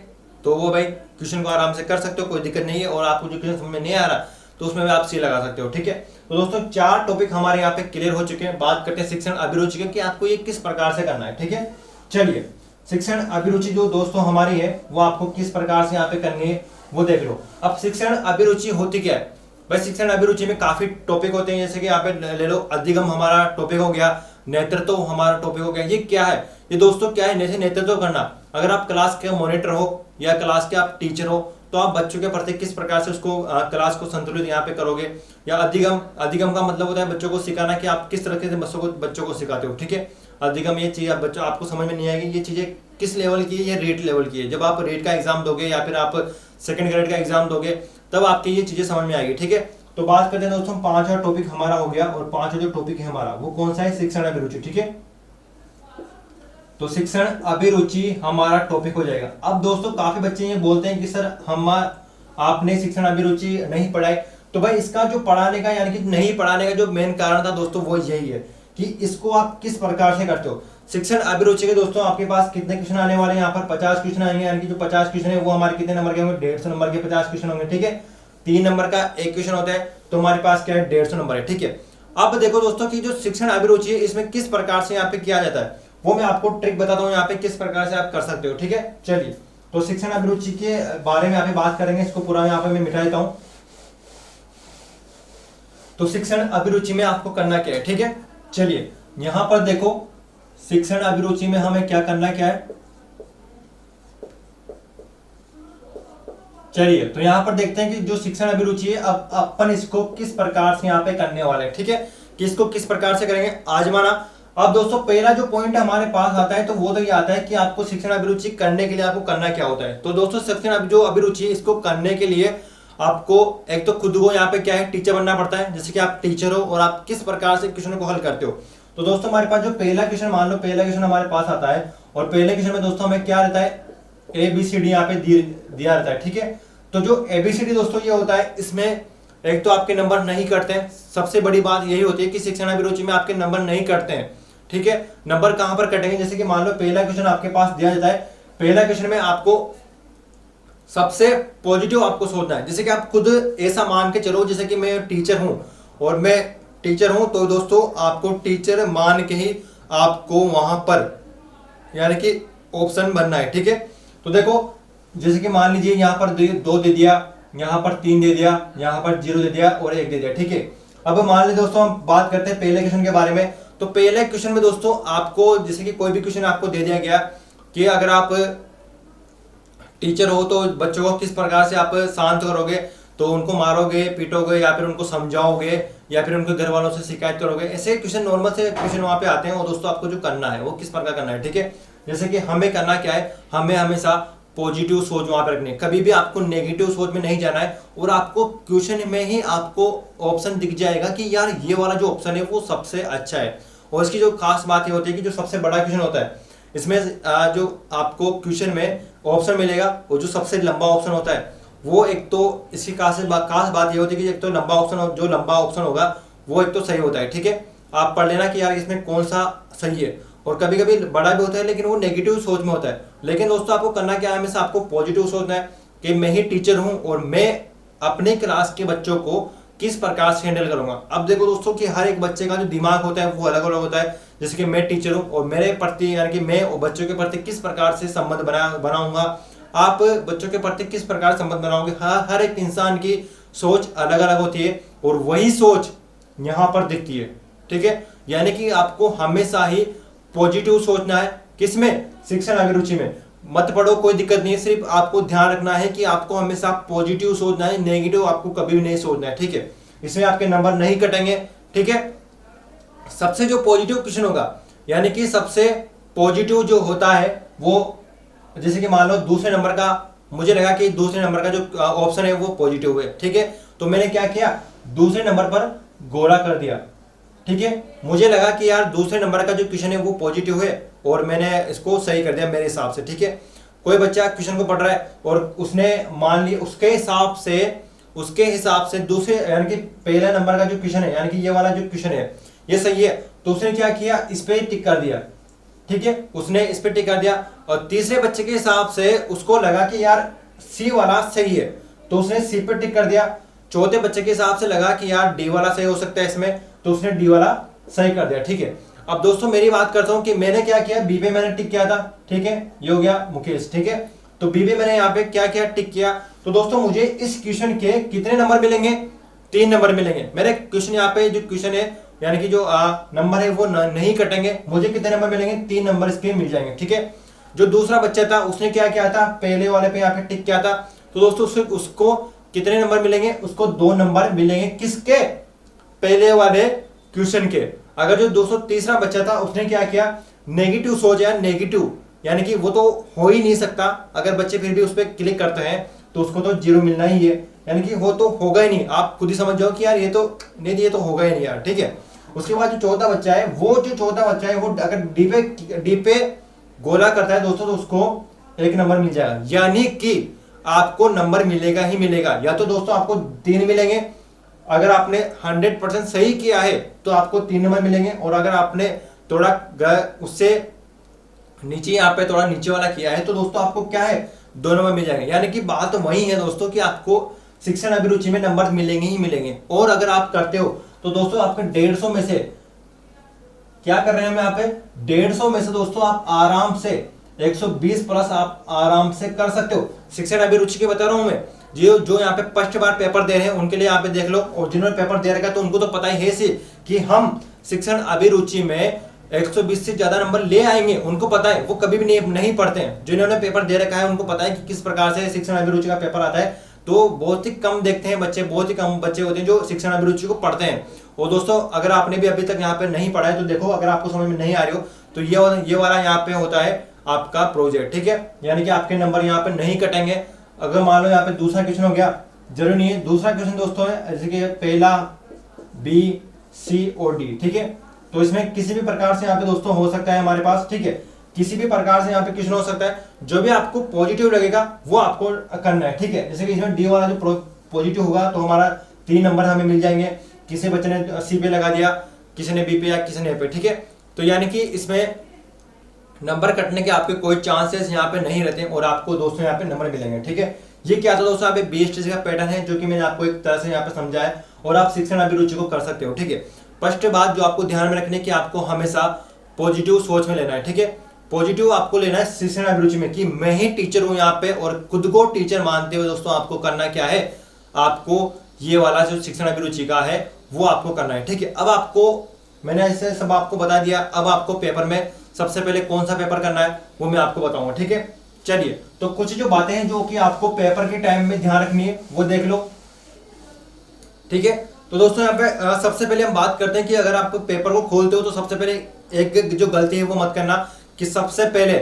तो वो भाई क्वेश्चन को आराम से कर सकते हो, कोई दिक्कत नहीं है। और आपको जो क्वेश्चन समझ में नहीं आ रहा तो उसमें भी आप सी लगा सकते हो, ठीक है। तो दोस्तों 4 टॉपिक हमारे यहाँ पे क्लियर हो चुके हैं। बात करते हैं शिक्षण अभिरुचि के, कि आपको ये किस प्रकार से करना है, ठीक है। चलिए शिक्षण अभिरुचि जो दोस्तों हमारी है वो आपको किस प्रकार से यहाँ पे करनी है वो देख लो। अब शिक्षण अभिरुचि होती क्या है भाई? शिक्षण अभिरुचि में काफी टॉपिक होते हैं, जैसे कि यहाँ पे ले लो अधिगम हमारा टॉपिक हो गया, नेतृत्व हमारा टॉपिक हो गया। ये क्या है? ये दोस्तों क्या है? जैसे नेतृत्व करना, अगर आप क्लास के मॉनिटर हो या क्लास के आप टीचर हो तो आप बच्चों के प्रति किस प्रकार से उसको क्लास को संतुलित यहाँ पे करोगे। या अधिगम का मतलब होता है बच्चों को सिखाना, कि आप किस तरीके से बच्चों को सिखाते हो, ठीक है। अधिगम ये चीज बच्चों आपको समझ में नहीं आएगी, ये चीजें किस लेवल की है, ये रेट लेवल की है। जब आप रेट का एग्जाम दोगे या फिर आप सेकंड ग्रेड का एग्जाम दोगे तब आपकी ये चीजें समझ में आएगी, ठीक है। तो बात करते हैं दोस्तों 5वां टॉपिक हमारा हो गया। और 5वां जो टॉपिक है हमारा वो कौन सा है? शिक्षण अभिरुचि, ठीक है। तो शिक्षण अभिरुचि हमारा टॉपिक हो जाएगा। अब दोस्तों काफी बच्चे ये बोलते हैं कि सर आपने शिक्षण अभिरुचि नहीं पढ़ाई। तो भाई इसका जो पढ़ाने का यानी कि नहीं पढ़ाने का जो मेन कारण था दोस्तों वो यही है कि इसको आप किस प्रकार से करते हो। शिक्षण अभिरुचि के दोस्तों आपके पास कितने क्वेश्चन आने वाले हैं? यहाँ पर 50 क्वेश्चन आएंगे। यानी कि जो 50 क्वेश्चन है वो हमारे कितने नंबर के होंगे? 150 नंबर के 50 क्वेश्चन होंगे, ठीक है। 3 नंबर का एक क्वेश्चन होता है, तो हमारे पास क्या है? 150 नंबर है, ठीक है। अब देखो दोस्तों कि जो शिक्षण अभिरुचि है इसमें किस प्रकार से यहाँ पे किया जाता है वो मैं आपको ट्रिक बताता हूँ यहाँ पे किस प्रकार से आप कर सकते हो, ठीक है। चलिए तो शिक्षण अभिरुचि के बारे में यहाँ पे बात करेंगे। इसको पूरा यहाँ पे मैं मिटा देता हूँ। तो शिक्षण अभिरुचि में आपको करना क्या है, ठीक है। चलिए यहां पर देखो शिक्षण अभिरुचि में हमें क्या करना क्या है। चलिए तो यहां पर देखते हैं कि जो शिक्षण अभिरुचि है अब अपन इसको किस प्रकार से यहाँ पे करने वाले हैं, ठीक है। कि इसको किस प्रकार से करेंगे आजमाना। अब दोस्तों पहला जो पॉइंट हमारे पास आता है तो वो तो ये आता है कि आपको शिक्षण अभिरुचि करने के लिए आपको करना क्या होता है। तो दोस्तों शिक्षण जो अभिरुचि है इसको करने के लिए आपको एक तो खुद को यहाँ पे क्या है टीचर बनना पड़ता है। जैसे कि आप टीचर हो और आप किस प्रकार से क्वेश्चन को हल करते हो। तो दोस्तों हमारे पास जो पहला क्वेश्चन मान लो पहला क्वेश्चन हमारे पास आता है और पहले क्वेश्चन में दोस्तों हमें क्या रहता है ABCD यहाँ पे दिया रहता है, ठीक है। तो जो ABCD दोस्तों ये होता है इसमें एक तो आपके नंबर नहीं कटते हैं। सबसे बड़ी बात यही होती है कि शिक्षण अभिरुचि में आपके नंबर नहीं कटते हैं, ठीक है। नंबर कहां पर कटेंगे? जैसे कि मान लो पहला क्वेश्चन आपके पास दिया जाता है। पहला क्वेश्चन में आपको सबसे पॉजिटिव आपको सोचना है। जैसे कि आप खुद ऐसा मान के चलो, जैसे कि मैं टीचर हूं और मैं टीचर हूं, तो दोस्तों आपको टीचर मान के ही आपको वहां पर यानी कि ऑप्शन बनना है, ठीक है। तो देखो जैसे कि मान लीजिए यहाँ पर 2 दे दिया, यहाँ पर 3 दे दिया, यहाँ पर 0 दे दिया और 1 दे दिया, ठीक है। अब मान लीजिए दोस्तों हम बात करते हैं पहले क्वेश्चन के बारे में। तो पहले क्वेश्चन में दोस्तों आपको जैसे कि कोई भी क्वेश्चन आपको दे दिया गया कि अगर आप टीचर हो तो बच्चों को किस प्रकार से आप शांत करोगे, तो उनको मारोगे, पीटोगे, या फिर उनको समझाओगे, या फिर उनके घर वालों से शिकायत करोगे। ऐसे क्वेश्चन नॉर्मल से क्वेश्चन वहां पे आते हैं। और दोस्तों आपको जो करना है वो किस प्रकार करना है, ठीक है। जैसे कि हमें करना क्या है, हमें हमेशा पॉजिटिव सोच वहां पर रखनी है, कभी भी आपको नेगेटिव सोच में नहीं जाना है। और आपको क्वेश्चन में ही आपको ऑप्शन दिख जाएगा कि यार ये वाला जो ऑप्शन है वो सबसे अच्छा है। और इसकी जो खास बात ये होती है कि जो सबसे बड़ा क्वेश्चन होता है इसमें जो आपको क्वेश्चन में ऑप्शन मिलेगा वो जो सबसे लंबा ऑप्शन होता है वो एक तो इसकी खास बात ये होती है कि एक तो लंबा ऑप्शन, जो लंबा ऑप्शन होगा वो एक तो सही होता है, ठीक है। आप पढ़ लेना कि यार इसमें कौन सा सही है। और कभी कभी बड़ा भी होता है लेकिन वो नेगेटिव सोच में होता है। लेकिन दोस्तों आपको करना क्या है, हमेशा आपको पॉजिटिव सोचना है कि मैं ही टीचर हूं और मैं अपने क्लास के बच्चों को किस प्रकार से हैंडल करूंगा। अब देखो दोस्तों कि हर एक बच्चे का जो दिमाग होता है वो अलग अलग होता है। जैसे कि मैं टीचर हूं और मेरे प्रति यानी कि मैं और बच्चों के प्रति किस प्रकार से संबंध बनाऊंगा, आप बच्चों के प्रति किस प्रकार संबंध बनाओगे। हर एक इंसान की सोच अलग अलग होती है और वही सोच यहाँ पर दिखती है, ठीक है। यानी कि आपको हमेशा ही पॉजिटिव सोचना है, किसमें, शिक्षण अभिरुचि में। मत पढ़ो कोई दिक्कत नहीं है, सिर्फ आपको ध्यान रखना है कि आपको हमेशा पॉजिटिव सोचना है, नेगेटिव आपको कभी भी नहीं सोचना है, ठीक है। इसमें आपके नंबर नहीं कटेंगे, ठीक है। सबसे जो पॉजिटिव क्वेश्चन होगा यानी कि सबसे पॉजिटिव जो होता है वो, जैसे कि मान लो दूसरे नंबर का, मुझे लगा कि दूसरे नंबर का जो ऑप्शन है वो पॉजिटिव है, ठीक है। तो मैंने क्या किया, दूसरे नंबर पर गोला कर दिया, ठीक है। मुझे लगा कि यार दूसरे नंबर का जो क्वेश्चन है वो पॉजिटिव है और मैंने इसको सही कर दिया मेरे हिसाब से, ठीक है। कोई बच्चा क्वेश्चन को पढ़ रहा है और उसने मान लिया उसके हिसाब से दूसरे यानी कि पहले नंबर का जो क्वेश्चन है यानी कि ये वाला जो क्वेश्चन है ये सही है, तो उसने क्या किया, इस पे टिक कर दिया, ठीक है। उसने इस पे टिक कर दिया। और तीसरे बच्चे के हिसाब से उसको लगा कि यार सी वाला सही है, तो उसने सी पे टिक कर दिया। चौथे बच्चे के हिसाब से लगा कि यार डी वाला सही हो सकता है इसमें, तो उसने डी वाला सही कर दिया, ठीक है। अब दोस्तों मेरी बात करता हूं कि मैंने क्या किया, बी पे मैंने टिक किया था, ठीक है। ये हो गया मुकेश, ठीक है। तो बी पे मैंने यहाँ पे क्या किया, टिक किया। तो दोस्तों मुझे इस क्वेश्चन के कितने नंबर मिलेंगे, 3 नंबर मिलेंगे। मेरे क्वेश्चन यहाँ पे जो क्वेश्चन है यानी कि जो नंबर है वो नहीं कटेंगे, मुझे कितने नंबर मिलेंगे, 3 नंबर इसके मिल जाएंगे, ठीक है। जो दूसरा बच्चा था उसने क्या किया था, पहले वाले पे यहाँ पे टिक किया था, तो दोस्तों उसको कितने नंबर मिलेंगे, उसको 2 नंबर मिलेंगे, किसके, पहले वाले क्वेश्चन के। अगर जो दोस्तों तीसरा बच्चा था उसने क्या किया, नेगेटिव सोच है, नेगेटिव यानी कि वो तो हो ही नहीं सकता, अगर बच्चे फिर भी उस पर क्लिक करते हैं तो उसको तो 0 मिलना ही है, यानी कि वो तो होगा ही नहीं। आप खुद ही समझ जाओ कि यार ये तो नहीं, ये तो होगा ही नहीं यार, ठीक है। उसके बाद जो चौथा बच्चा है वो अगर डी पे गोला करता है दोस्तों तो उसको 1 नंबर मिल जाएगा, यानी कि आपको नंबर मिलेगा ही मिलेगा। या तो दोस्तों आपको 3 मिलेंगे, अगर आपने 100% सही किया है तो आपको 3 नंबर मिलेंगे, और अगर आपने थोड़ा उससे नीचे यहाँ पे थोड़ा नीचे वाला किया है तो दोस्तों आपको क्या है, 2 नंबर मिल जाएंगे। यानी कि बात वही है दोस्तों कि आपको शिक्षण अभिरुचि में नंबर मिलेंगे ही मिलेंगे। और अगर आप करते हो तो दोस्तों आपके 150 में से क्या कर रहे हैं हम यहाँ पे, 150 में से दोस्तों आप आराम से 120 प्लस आप आराम से कर सकते हो। शिक्षण अभिरुचि की बता रहा हूं मैं, जो यहाँ पे फर्स्ट बार पेपर दे रहे हैं उनके लिए यहाँ पे देख लो, और जिन्होंने पेपर दे रखा है तो उनको तो पता ही है सी कि हम शिक्षण अभिरुचि में 120 से ज्यादा नंबर ले आएंगे, उनको पता है, वो कभी भी नहीं पढ़ते हैं। जिन्होंने पेपर दे रखा है उनको पता है कि किस प्रकार से शिक्षण अभिरुचि का पेपर आता है। तो बहुत ही कम देखते हैं बच्चे, बहुत ही कम बच्चे होते हैं जो शिक्षण अभिरुचि को पढ़ते हैं। और दोस्तों अगर आपने भी अभी तक यहाँ पे नहीं पढ़ा है तो देखो, अगर आपको समझ में नहीं आ रही हो तो ये वाला यहाँ पे होता है आपका प्रोजेक्ट, ठीक है। यानी कि आपके नंबर यहाँ पे नहीं कटेंगे। अगर मान लो यहाँ पे दूसरा क्वेश्चन हो गया, जरूरी नहीं है, दूसरा क्वेश्चन दोस्तों है जैसे कि पहला बी सी और डी, ठीक है। तो इसमें किसी भी प्रकार से यहाँ पे दोस्तों हो सकता है हमारे पास, ठीक है, किसी भी प्रकार से यहाँ पे क्वेश्चन हो सकता है। जो भी आपको पॉजिटिव लगेगा वो आपको करना है, ठीक है। जैसे कि इसमें डी वाला जो पॉजिटिव होगा तो हमारा 3 नंबर हमें मिल जाएंगे। किसी बच्चे ने सी पे लगा दिया, किसी ने बी पे या किसी ने ए पे, ठीक है। तो यानी कि इसमें नंबर कटने के आपके कोई चांसेस यहाँ पे नहीं रहते और आपको दोस्तों यहाँ पे नंबर मिलेंगे, ठीक है। ये क्या था दोस्तों, आप BSTC का पैटर्न है जो कि मैंने आपको एक तरह से यहाँ पे समझाया और आप शिक्षण अभिरुचि को कर सकते हो। ठीक है, फर्स्ट बात जो आपको ध्यान में रखनी है कि आपको हमेशा पॉजिटिव सोच में लेना है। ठीक है, पॉजिटिव आपको लेना है शिक्षण अभिरुचि में कि मैं ही टीचर हूं यहाँ पे, और खुद को टीचर मानते हुए दोस्तों आपको करना क्या है, आपको ये वाला जो शिक्षण अभिरुचि का है वो आपको करना है। ठीक है, अब आपको मैंने ऐसे सब आपको बता दिया, अब आपको पेपर में सबसे पहले कौन सा पेपर करना है वो मैं आपको बताऊंगा। ठीक है, चलिए तो कुछ जो बातें हैं जो कि आपको पेपर के टाइम में ध्यान रखनी है वो देख लो। ठीक है, तो दोस्तों यहाँ पे सबसे पहले हम बात करते हैं कि अगर आप पेपर को खोलते हो तो सबसे पहले एक जो गलती है वो मत करना कि सबसे पहले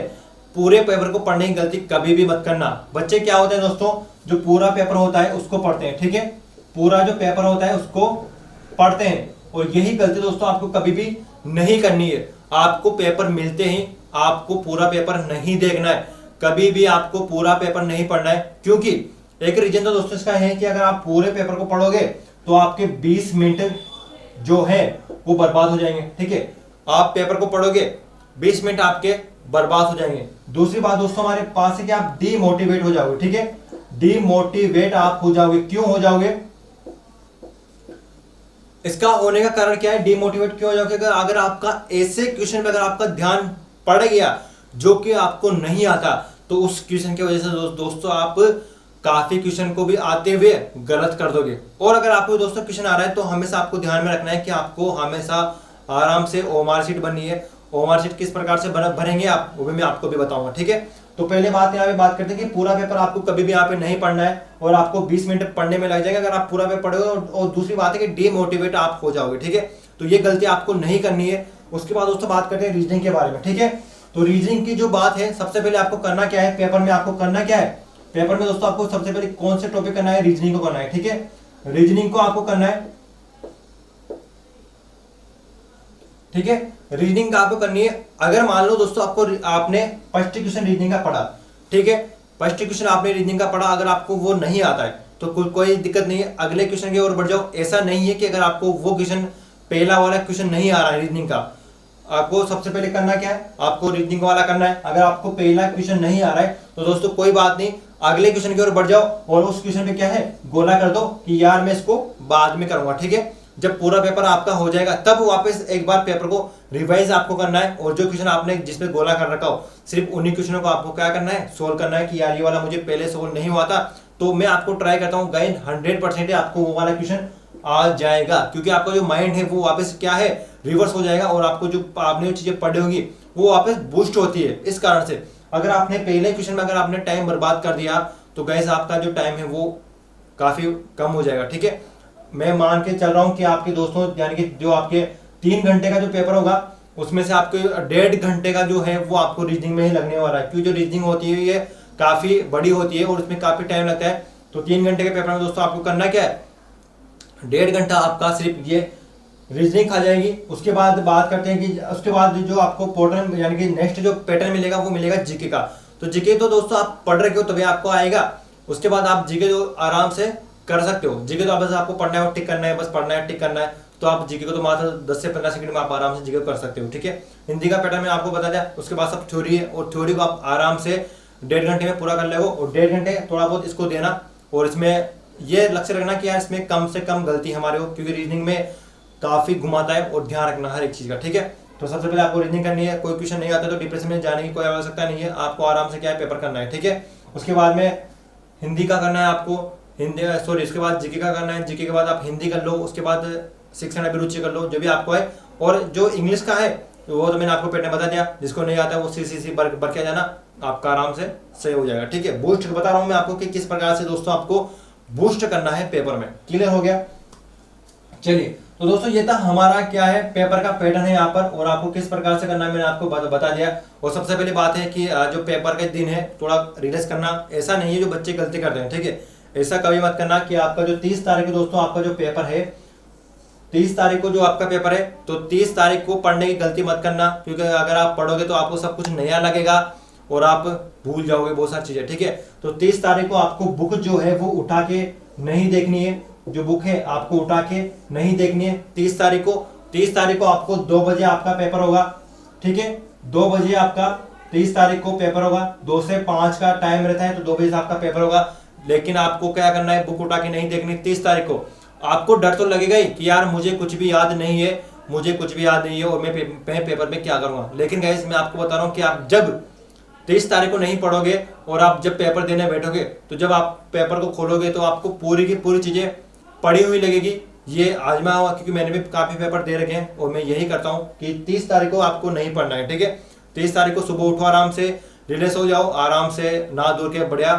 पूरे पेपर को पढ़ने की गलती कभी भी मत करना। बच्चे क्या होते हैं दोस्तों, जो पूरा पेपर होता है उसको पढ़ते हैं। ठीक है, पूरा जो पेपर होता है उसको पढ़ते हैं, और यही गलती दोस्तों आपको कभी भी नहीं करनी है। आपको पेपर मिलते ही आपको पूरा पेपर नहीं देखना है, कभी भी आपको पूरा पेपर नहीं पढ़ना है, क्योंकि एक रीजन तो दोस्तों इसका है कि अगर आप पूरे पेपर को पढ़ोगे तो आपके 20 मिनट जो है वो बर्बाद हो जाएंगे। ठीक है, आप पेपर को पढ़ोगे 20 मिनट आपके बर्बाद हो जाएंगे। दूसरी बात दोस्तों हमारे पास है कि आप डीमोटिवेट हो जाओगे। ठीक है, डीमोटिवेट आप हो जाओगे। क्यों हो जाओगे, इसका होने का कारण क्या है, डीमोटिवेट क्यों हो जाओगे, अगर आपका ऐसे क्वेश्चन में अगर आपका ध्यान पड़ गया जो कि आपको नहीं आता, तो उस क्वेश्चन की वजह से दोस्तों आप काफी क्वेश्चन को भी आते हुए गलत कर दोगे। और अगर आपको दोस्तों क्वेश्चन आ रहा है तो हमेशा आपको ध्यान में रखना है कि आपको हमेशा आराम से ओएमआर शीट बननी है। ओएमआर शीट किस प्रकार से भरेंगे आप, वो भी मैं आपको भी बताऊंगा। ठीक है, तो पहले बात यहाँ पे बात करते हैं कि पूरा पेपर आपको कभी भी यहाँ पे नहीं पढ़ना है और आपको 20 मिनट पढ़ने में लग जाएगा अगर आप पूरा पेपर पढ़ोगे। और दूसरी बात है कि डीमोटिवेट आप हो जाओगे। ठीक है, तो ये गलती आपको नहीं करनी है। उसके बाद दोस्तों बात करते हैं रीजनिंग के बारे में। ठीक है, तो रीजनिंग की जो बात है, सबसे पहले आपको करना क्या है, पेपर में आपको करना क्या है, पेपर में दोस्तों आपको सबसे पहले कौन से टॉपिक करना है, रीजनिंग को करना है। ठीक है, रीजनिंग को आपको करना है। ठीक है, रीजनिंग का आपको करनी है। अगर मान लो दोस्तों आपने फर्स्ट क्वेश्चन रीजनिंग का पढ़ा, ठीक है, फर्स्ट क्वेश्चन आपने रीजनिंग का पढ़ा, अगर आपको वो नहीं आता है तो कोई दिक्कत नहीं है, अगले क्वेश्चन की ओर बढ़ जाओ। ऐसा नहीं है कि अगर आपको वो क्वेश्चन पहला वाला क्वेश्चन नहीं आ रहा है रीजनिंग का, आपको सबसे पहले करना क्या है, आपको रीजनिंग वाला करना है। अगर आपको पहला क्वेश्चन नहीं आ रहा है तो दोस्तों कोई बात नहीं, अगले क्वेश्चन की ओर बढ़ जाओ और उस क्वेश्चन पे क्या है गोला कर दो कि यार मैं इसको बाद में करूंगा। ठीक है, जब पूरा पेपर आपका हो जाएगा तब वापस एक बार पेपर को रिवाइज आपको करना है, और जो क्वेश्चन आपने जिसमें गोला कर रखा हो सिर्फ उन्हीं क्वेश्चनों को आपको क्या करना है, सोल्व करना है कि यार ये वाला मुझे पहले सोल्व नहीं हुआ था। तो मैं आपको ट्राई करता हूँ गाइस 100% आपको वो वाला क्वेश्चन आ जाएगा, क्योंकि आपका जो माइंड है वो वापस क्या है रिवर्स हो जाएगा, और आपको जो आपने जो चीजें पढ़ी होंगी वो वापस बूस्ट होती है। इस कारण से अगर आपने पहले क्वेश्चन में अगर आपने टाइम बर्बाद कर दिया तो गाइस आपका जो टाइम है वो काफी कम हो जाएगा। ठीक है, मैं मान के चल रहा हूं कि आपके दोस्तों यानी कि जो आपके 3 घंटे का जो पेपर होगा उसमें से आपके 1.5 घंटे का जो है वो आपको रीजनिंग में ही लगने वाला है, क्योंकि जो रीजनिंग होती है ये काफी बड़ी होती है और उसमें काफी टाइम लगता है। तो 3 घंटे के पेपर में दोस्तों आपको करना क्या है, 1.5 घंटा आपका सिर्फ ये रीजनिंग खा जाएगी। उसके बाद बात करते हैं कि उसके बाद जो आपको पैटर्न यानी कि नेक्स्ट जो पैटर्न मिलेगा वो मिलेगा जीके का। तो जीके तो दोस्तों आप पढ़ रहे हो तभी आपको आएगा, उसके बाद आप जीके तो आराम से कर सकते हो। जीके तो बस आपको पढ़ना है और टिक करना है, बस पढ़ना है टिक करना है, तो आप जीके को तो मात्र 10 से 15 सेकंड में आप आराम से जीके कर सकते हो। ठीक है, हिंदी का पैटर्न में आपको बता दिया। उसके बाद सब थ्योरी है और थ्योरी को आप आराम से 1.5 घंटे में पूरा कर लेगो, और 1.5 घंटे थोड़ा बहुत इसको देना, और इसमें ये लक्ष्य रखना कि यार इसमें कम से कम गलती हमारे हो, क्योंकि रीजनिंग में काफी घुमाता है और ध्यान रखना हर एक चीज का। ठीक है, तो सबसे पहले आपको रीजनिंग करनी है। कोई क्वेश्चन नहीं आता तो डिप्रेशन में जाने की कोई आवश्यकता नहीं है, आपको आराम से क्या है पेपर करना है। ठीक है, उसके बाद में हिंदी का करना है आपको, उसके बाद जीके का करना है। जीके के बाद आप हिंदी कर लो, उसके बाद शिक्षण अभिरुचि कर लो जो भी आपको है, और जो इंग्लिश का है वो तो मैंने आपको पैटर्न बता दिया, जिसको नहीं आता वो सी बर के जाना, आपका आराम से सही हो जाएगा। ठीक है, बूस्ट बता रहा हूं मैं आपको कि किस प्रकार से दोस्तों आपको बूस्ट करना है पेपर में। क्लियर हो गया, चलिए तो दोस्तों ये था हमारा क्या है पेपर का पैटर्न है यहाँ पर, और आपको किस प्रकार से करना है मैंने आपको बता दिया। और सबसे पहले बात है कि जो पेपर का दिन है थोड़ा रिलैक्स करना, ऐसा नहीं है जो बच्चे गलती करते हैं। ठीक है, ऐसा कभी मत करना कि आपका जो 30 तारीख को दोस्तों आपका जो पेपर है, 30 तारीख को जो आपका पेपर है, तो 30 तारीख को पढ़ने की गलती मत करना, क्योंकि अगर आप पढ़ोगे तो आपको सब कुछ नया लगेगा और आप भूल जाओगे बहुत सारी चीजें। ठीक है, तो 30 तारीख को आपको बुक जो है वो उठा के नहीं देखनी है, जो बुक है आपको उठा के नहीं देखनी है 30 तारीख को आपको 2 बजे आपका पेपर होगा। ठीक है, 2 बजे आपका 30 तारीख को पेपर होगा, 2 से 5 का टाइम रहता है, तो 2 बजे से आपका पेपर होगा। लेकिन आपको क्या करना है, बुक उठा के नहीं देखनी 30 तारीख को। आपको डर तो लगेगा ही कि यार मुझे कुछ भी याद नहीं है, मुझे कुछ भी याद नहीं है और मैं पेपर में क्या करूँगा। लेकिन गाइस मैं आपको बता रहा हूँ कि आप जब 23 तारीख को नहीं पढ़ोगे और आप जब पेपर देने बैठोगे, तो जब आप पेपर को खोलोगे तो आपको पूरी की पूरी चीज़ें पढ़ी हुई लगेगी। ये आजमाया हुआ, क्योंकि मैंने भी काफ़ी पेपर दे रखे हैं और मैं यही करता हूँ कि 30 तारीख को आपको नहीं पढ़ना है, ठीक है। 30 तारीख को सुबह उठो, आराम से रिलैक्स हो जाओ, आराम से नहा धो के बढ़िया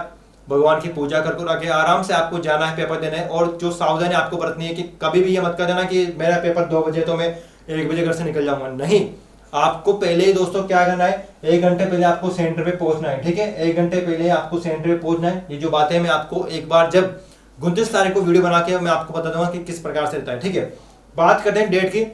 भगवान की पूजा कर रखे आराम से आपको जाना है पेपर देना है। और जो सावधानी आपको बरतनी है कि कभी भी ये मत कर देना कि मेरा पेपर 2 बजे तो मैं 1 बजे घर से निकल जाऊंगा, नहीं। आपको पहले ही दोस्तों क्या करना है, 1 घंटे पहले आपको सेंटर पे पहुंचना है, ठीक है। 1 घंटे पहले आपको सेंटर पे पहुंचना है। ये जो बातें मैं आपको एक बार जब 29 तारीख को वीडियो बना के मैं आपको बता दूंगा कि किस प्रकार से रहता है, ठीक है। बात करते हैं डेट की,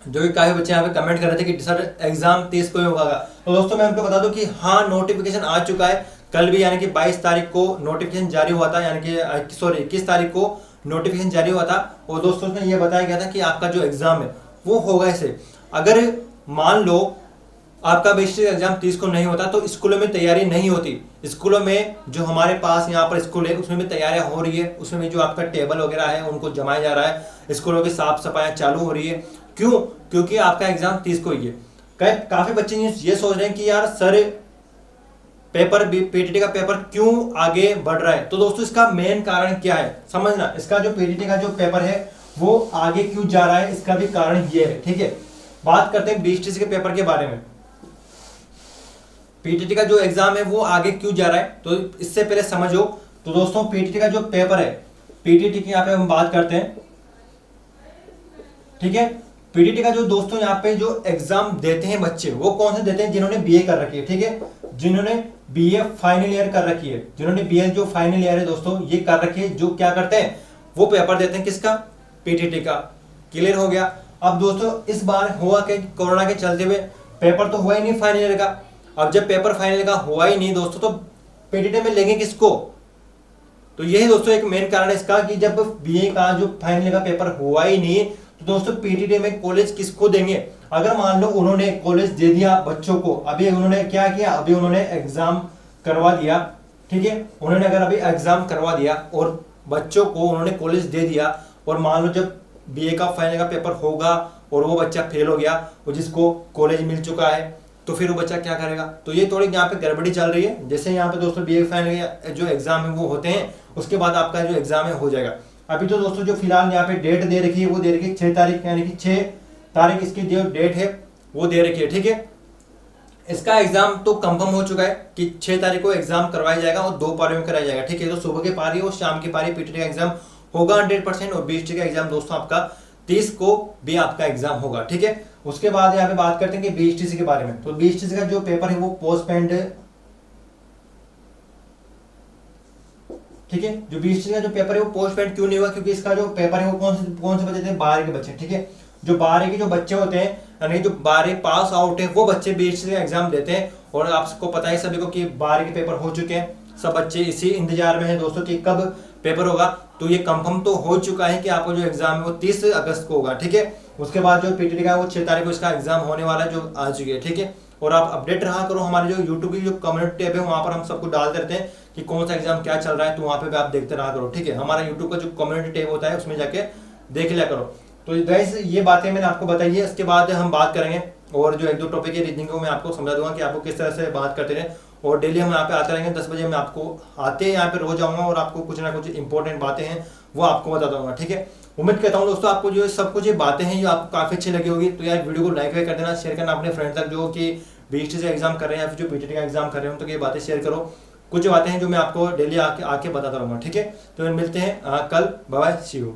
जो कि काफी बच्चे यहाँ पे कमेंट कर रहे थे कि सर एग्जाम 30 को ही होगा। तो दोस्तों मैं उनको बता दूं कि हाँ, नोटिफिकेशन आ चुका है कल भी, यानी कि 22 तारीख को नोटिफिकेशन जारी हुआ था, यानी कि सॉरी 21 तारीख को नोटिफिकेशन जारी हुआ था। और दोस्तों उसमें यह बताया गया था कि आपका जो एग्जाम है वो होगा ऐसे। अगर मान लो आपका बेसिक एग्जाम 30 को नहीं होता तो स्कूलों में तैयारी नहीं होती। स्कूलों में जो हमारे पास यहाँ पर स्कूल है उसमें भी तैयारियां हो रही है, उसमें भी जो आपका टेबल वगैरह है उनको जमाया जा रहा है, स्कूलों की साफ सफाई चालू हो रही है। क्यों? क्योंकि आपका एग्जाम 30 को ही है। काफी बच्चे ये सोच रहे हैं कि यार सर पेपर पीटीटी का पेपर क्यों आगे बढ़ रहा है। तो दोस्तों इसका मेन कारण क्या है समझना, इसका जो पीटीटी का जो पेपर है वो आगे क्यों जा रहा है, इसका भी कारण ये है, ठीक है। बात करते हैं बीएसटीसी के पेपर के बारे में। पीटीटी का जो एग्जाम है वो आगे क्यों जा रहा है, तो इससे पहले समझो। तो दोस्तों पीटीटी का जो पेपर है, पीटीटी की यहाँ पे हम बात करते हैं, ठीक है। पीटीटी का जो दोस्तों यहाँ पे जो एग्जाम देते हैं बच्चे, वो कौन से देते हैं, जिन्होंने बीए कर रखी है, ठीक है। जिन्होंने बीए फाइनल ईयर कर रखी है, जिन्होंने बीए जो फाइनल ईयर है दोस्तों ये कर रखी है, जो क्या करते हैं वो पेपर देते हैं किसका, पीटीटी का। क्लियर हो गया। अब दोस्तों इस बार हुआ कि कोरोना के चलते हुए पेपर तो हुआ ही नहीं फाइनल ईयर का। अब जब पेपर फाइनल का हुआ ही नहीं दोस्तों, तो पीटीटी में लेंगे किसको। तो यही दोस्तों एक मेन कारण है इसका कि जब बीए का जो फाइनल का पेपर हुआ ही नहीं, तो दोस्तों पीटीटी में कॉलेज किसको देंगे। अगर मान लो उन्होंने कॉलेज दे दिया बच्चों को, अभी उन्होंने क्या किया, अभी उन्होंने एग्जाम करवा दिया, ठीक है। उन्होंने अगर अभी एग्जाम करवा दिया और बच्चों को उन्होंने कॉलेज दे दिया, और मान लो जब बीए का फाइनल का पेपर होगा और वो बच्चा फेल हो गया और जिसको कॉलेज मिल चुका है, तो फिर वो बच्चा क्या करेगा। तो ये थोड़ी यहाँ पे गड़बड़ी चल रही है। जैसे यहाँ पे दोस्तों बीए फाइनल जो एग्जाम है वो होते हैं, उसके बाद आपका जो एग्जाम है हो जाएगा। अभी तो दोस्तों जो फिलहाल यहाँ पे डेट दे रखी है वो दे रखी है 6 तारीख, यानी कि 6 तारीख इसकी जो डेट है वो दे रखी है, ठीक है। इसका एग्जाम तो कंफर्म हो चुका है कि 6 तारीख को एग्जाम करवाया जाएगा और 2 पारियों में कराया जाएगा, ठीक है। तो सुबह की पारी और शाम की पारी पीटीटी का एग्जाम होगा 100%, और बीएसटी का एग्जाम दोस्तों आपका 30 को भी आपका एग्जाम होगा, ठीक है। उसके बाद यहाँ पे बात करते हैं कि बीएसटीसी के बारे में। तो बीएसटीसी का जो पेपर है वो पोस्टपोन्ड, ठीक है। जो बीएसटीसी का जो पेपर है वो पोस्टपोन्ड क्यों नहीं हुआ, क्योंकि इसका जो पेपर है वो कौन से बच्चे थे, 12 के बच्चे, ठीक है। जो 12 के जो बच्चे होते हैं, यानी जो 12 पास आउट है वो बच्चे बीएसटीसी का एग्जाम देते हैं। और आपको पता है सभी को कि 12 के पेपर हो चुके हैं, सब बच्चे इसी इंतजार में है दोस्तों कि कब पेपर होगा। तो ये कंफर्म तो हो चुका है कि आपको जो एग्जाम है वो 30 अगस्त को होगा, ठीक है। उसके बाद जो पीटीटी का वो 6 तारीख को इसका एग्जाम होने वाला है, जो आ चुकी है, ठीक है। और आप अपडेट रहा करो, हमारे जो यूट्यूब की जो कम्युनिटी टैब है वहाँ पर हम सबको डाल देते हैं कि कौन सा एग्जाम क्या चल रहा है, तो वहाँ पे भी आप देखते रहा करो, ठीक है। हमारा यूट्यूब का जो कम्युनिटी टैब होता है उसमें जाके देख लिया करो। तो गाइस ये बातें मैंने आपको बताई है। इसके बाद हम बात करेंगे और जो 1-2 टॉपिक है रीजनिंग को मैं आपको समझा दूंगा कि आपको किस तरह से बात करते रहे। और डेली हम यहाँ पे आते रहेंगे 10 बजे, मैं आपको आते यहाँ पे रोज आऊँगा और आपको कुछ ना कुछ इंपॉर्टेंट बातें हैं वो आपको बता दूंगा, ठीक है। उम्मीद करता हूँ दोस्तों आपको जो सब कुछ ये बातें हैं ये आपको काफ़ी अच्छी लगी होगी। तो यार वीडियो को लाइक कर देना, शेयर करना अपने फ्रेंड तक जो कि बीएसटी एग्जाम कर रहे हैं या फिर जो पीटीटी का एग्जाम कर रहे हो, तो ये बातें शेयर करो। कुछ बातें हैं जो मैं आपको डेली आके बताता रहूँगा, ठीक है। तो मिलते हैं कल, बाय बाय, सी यू।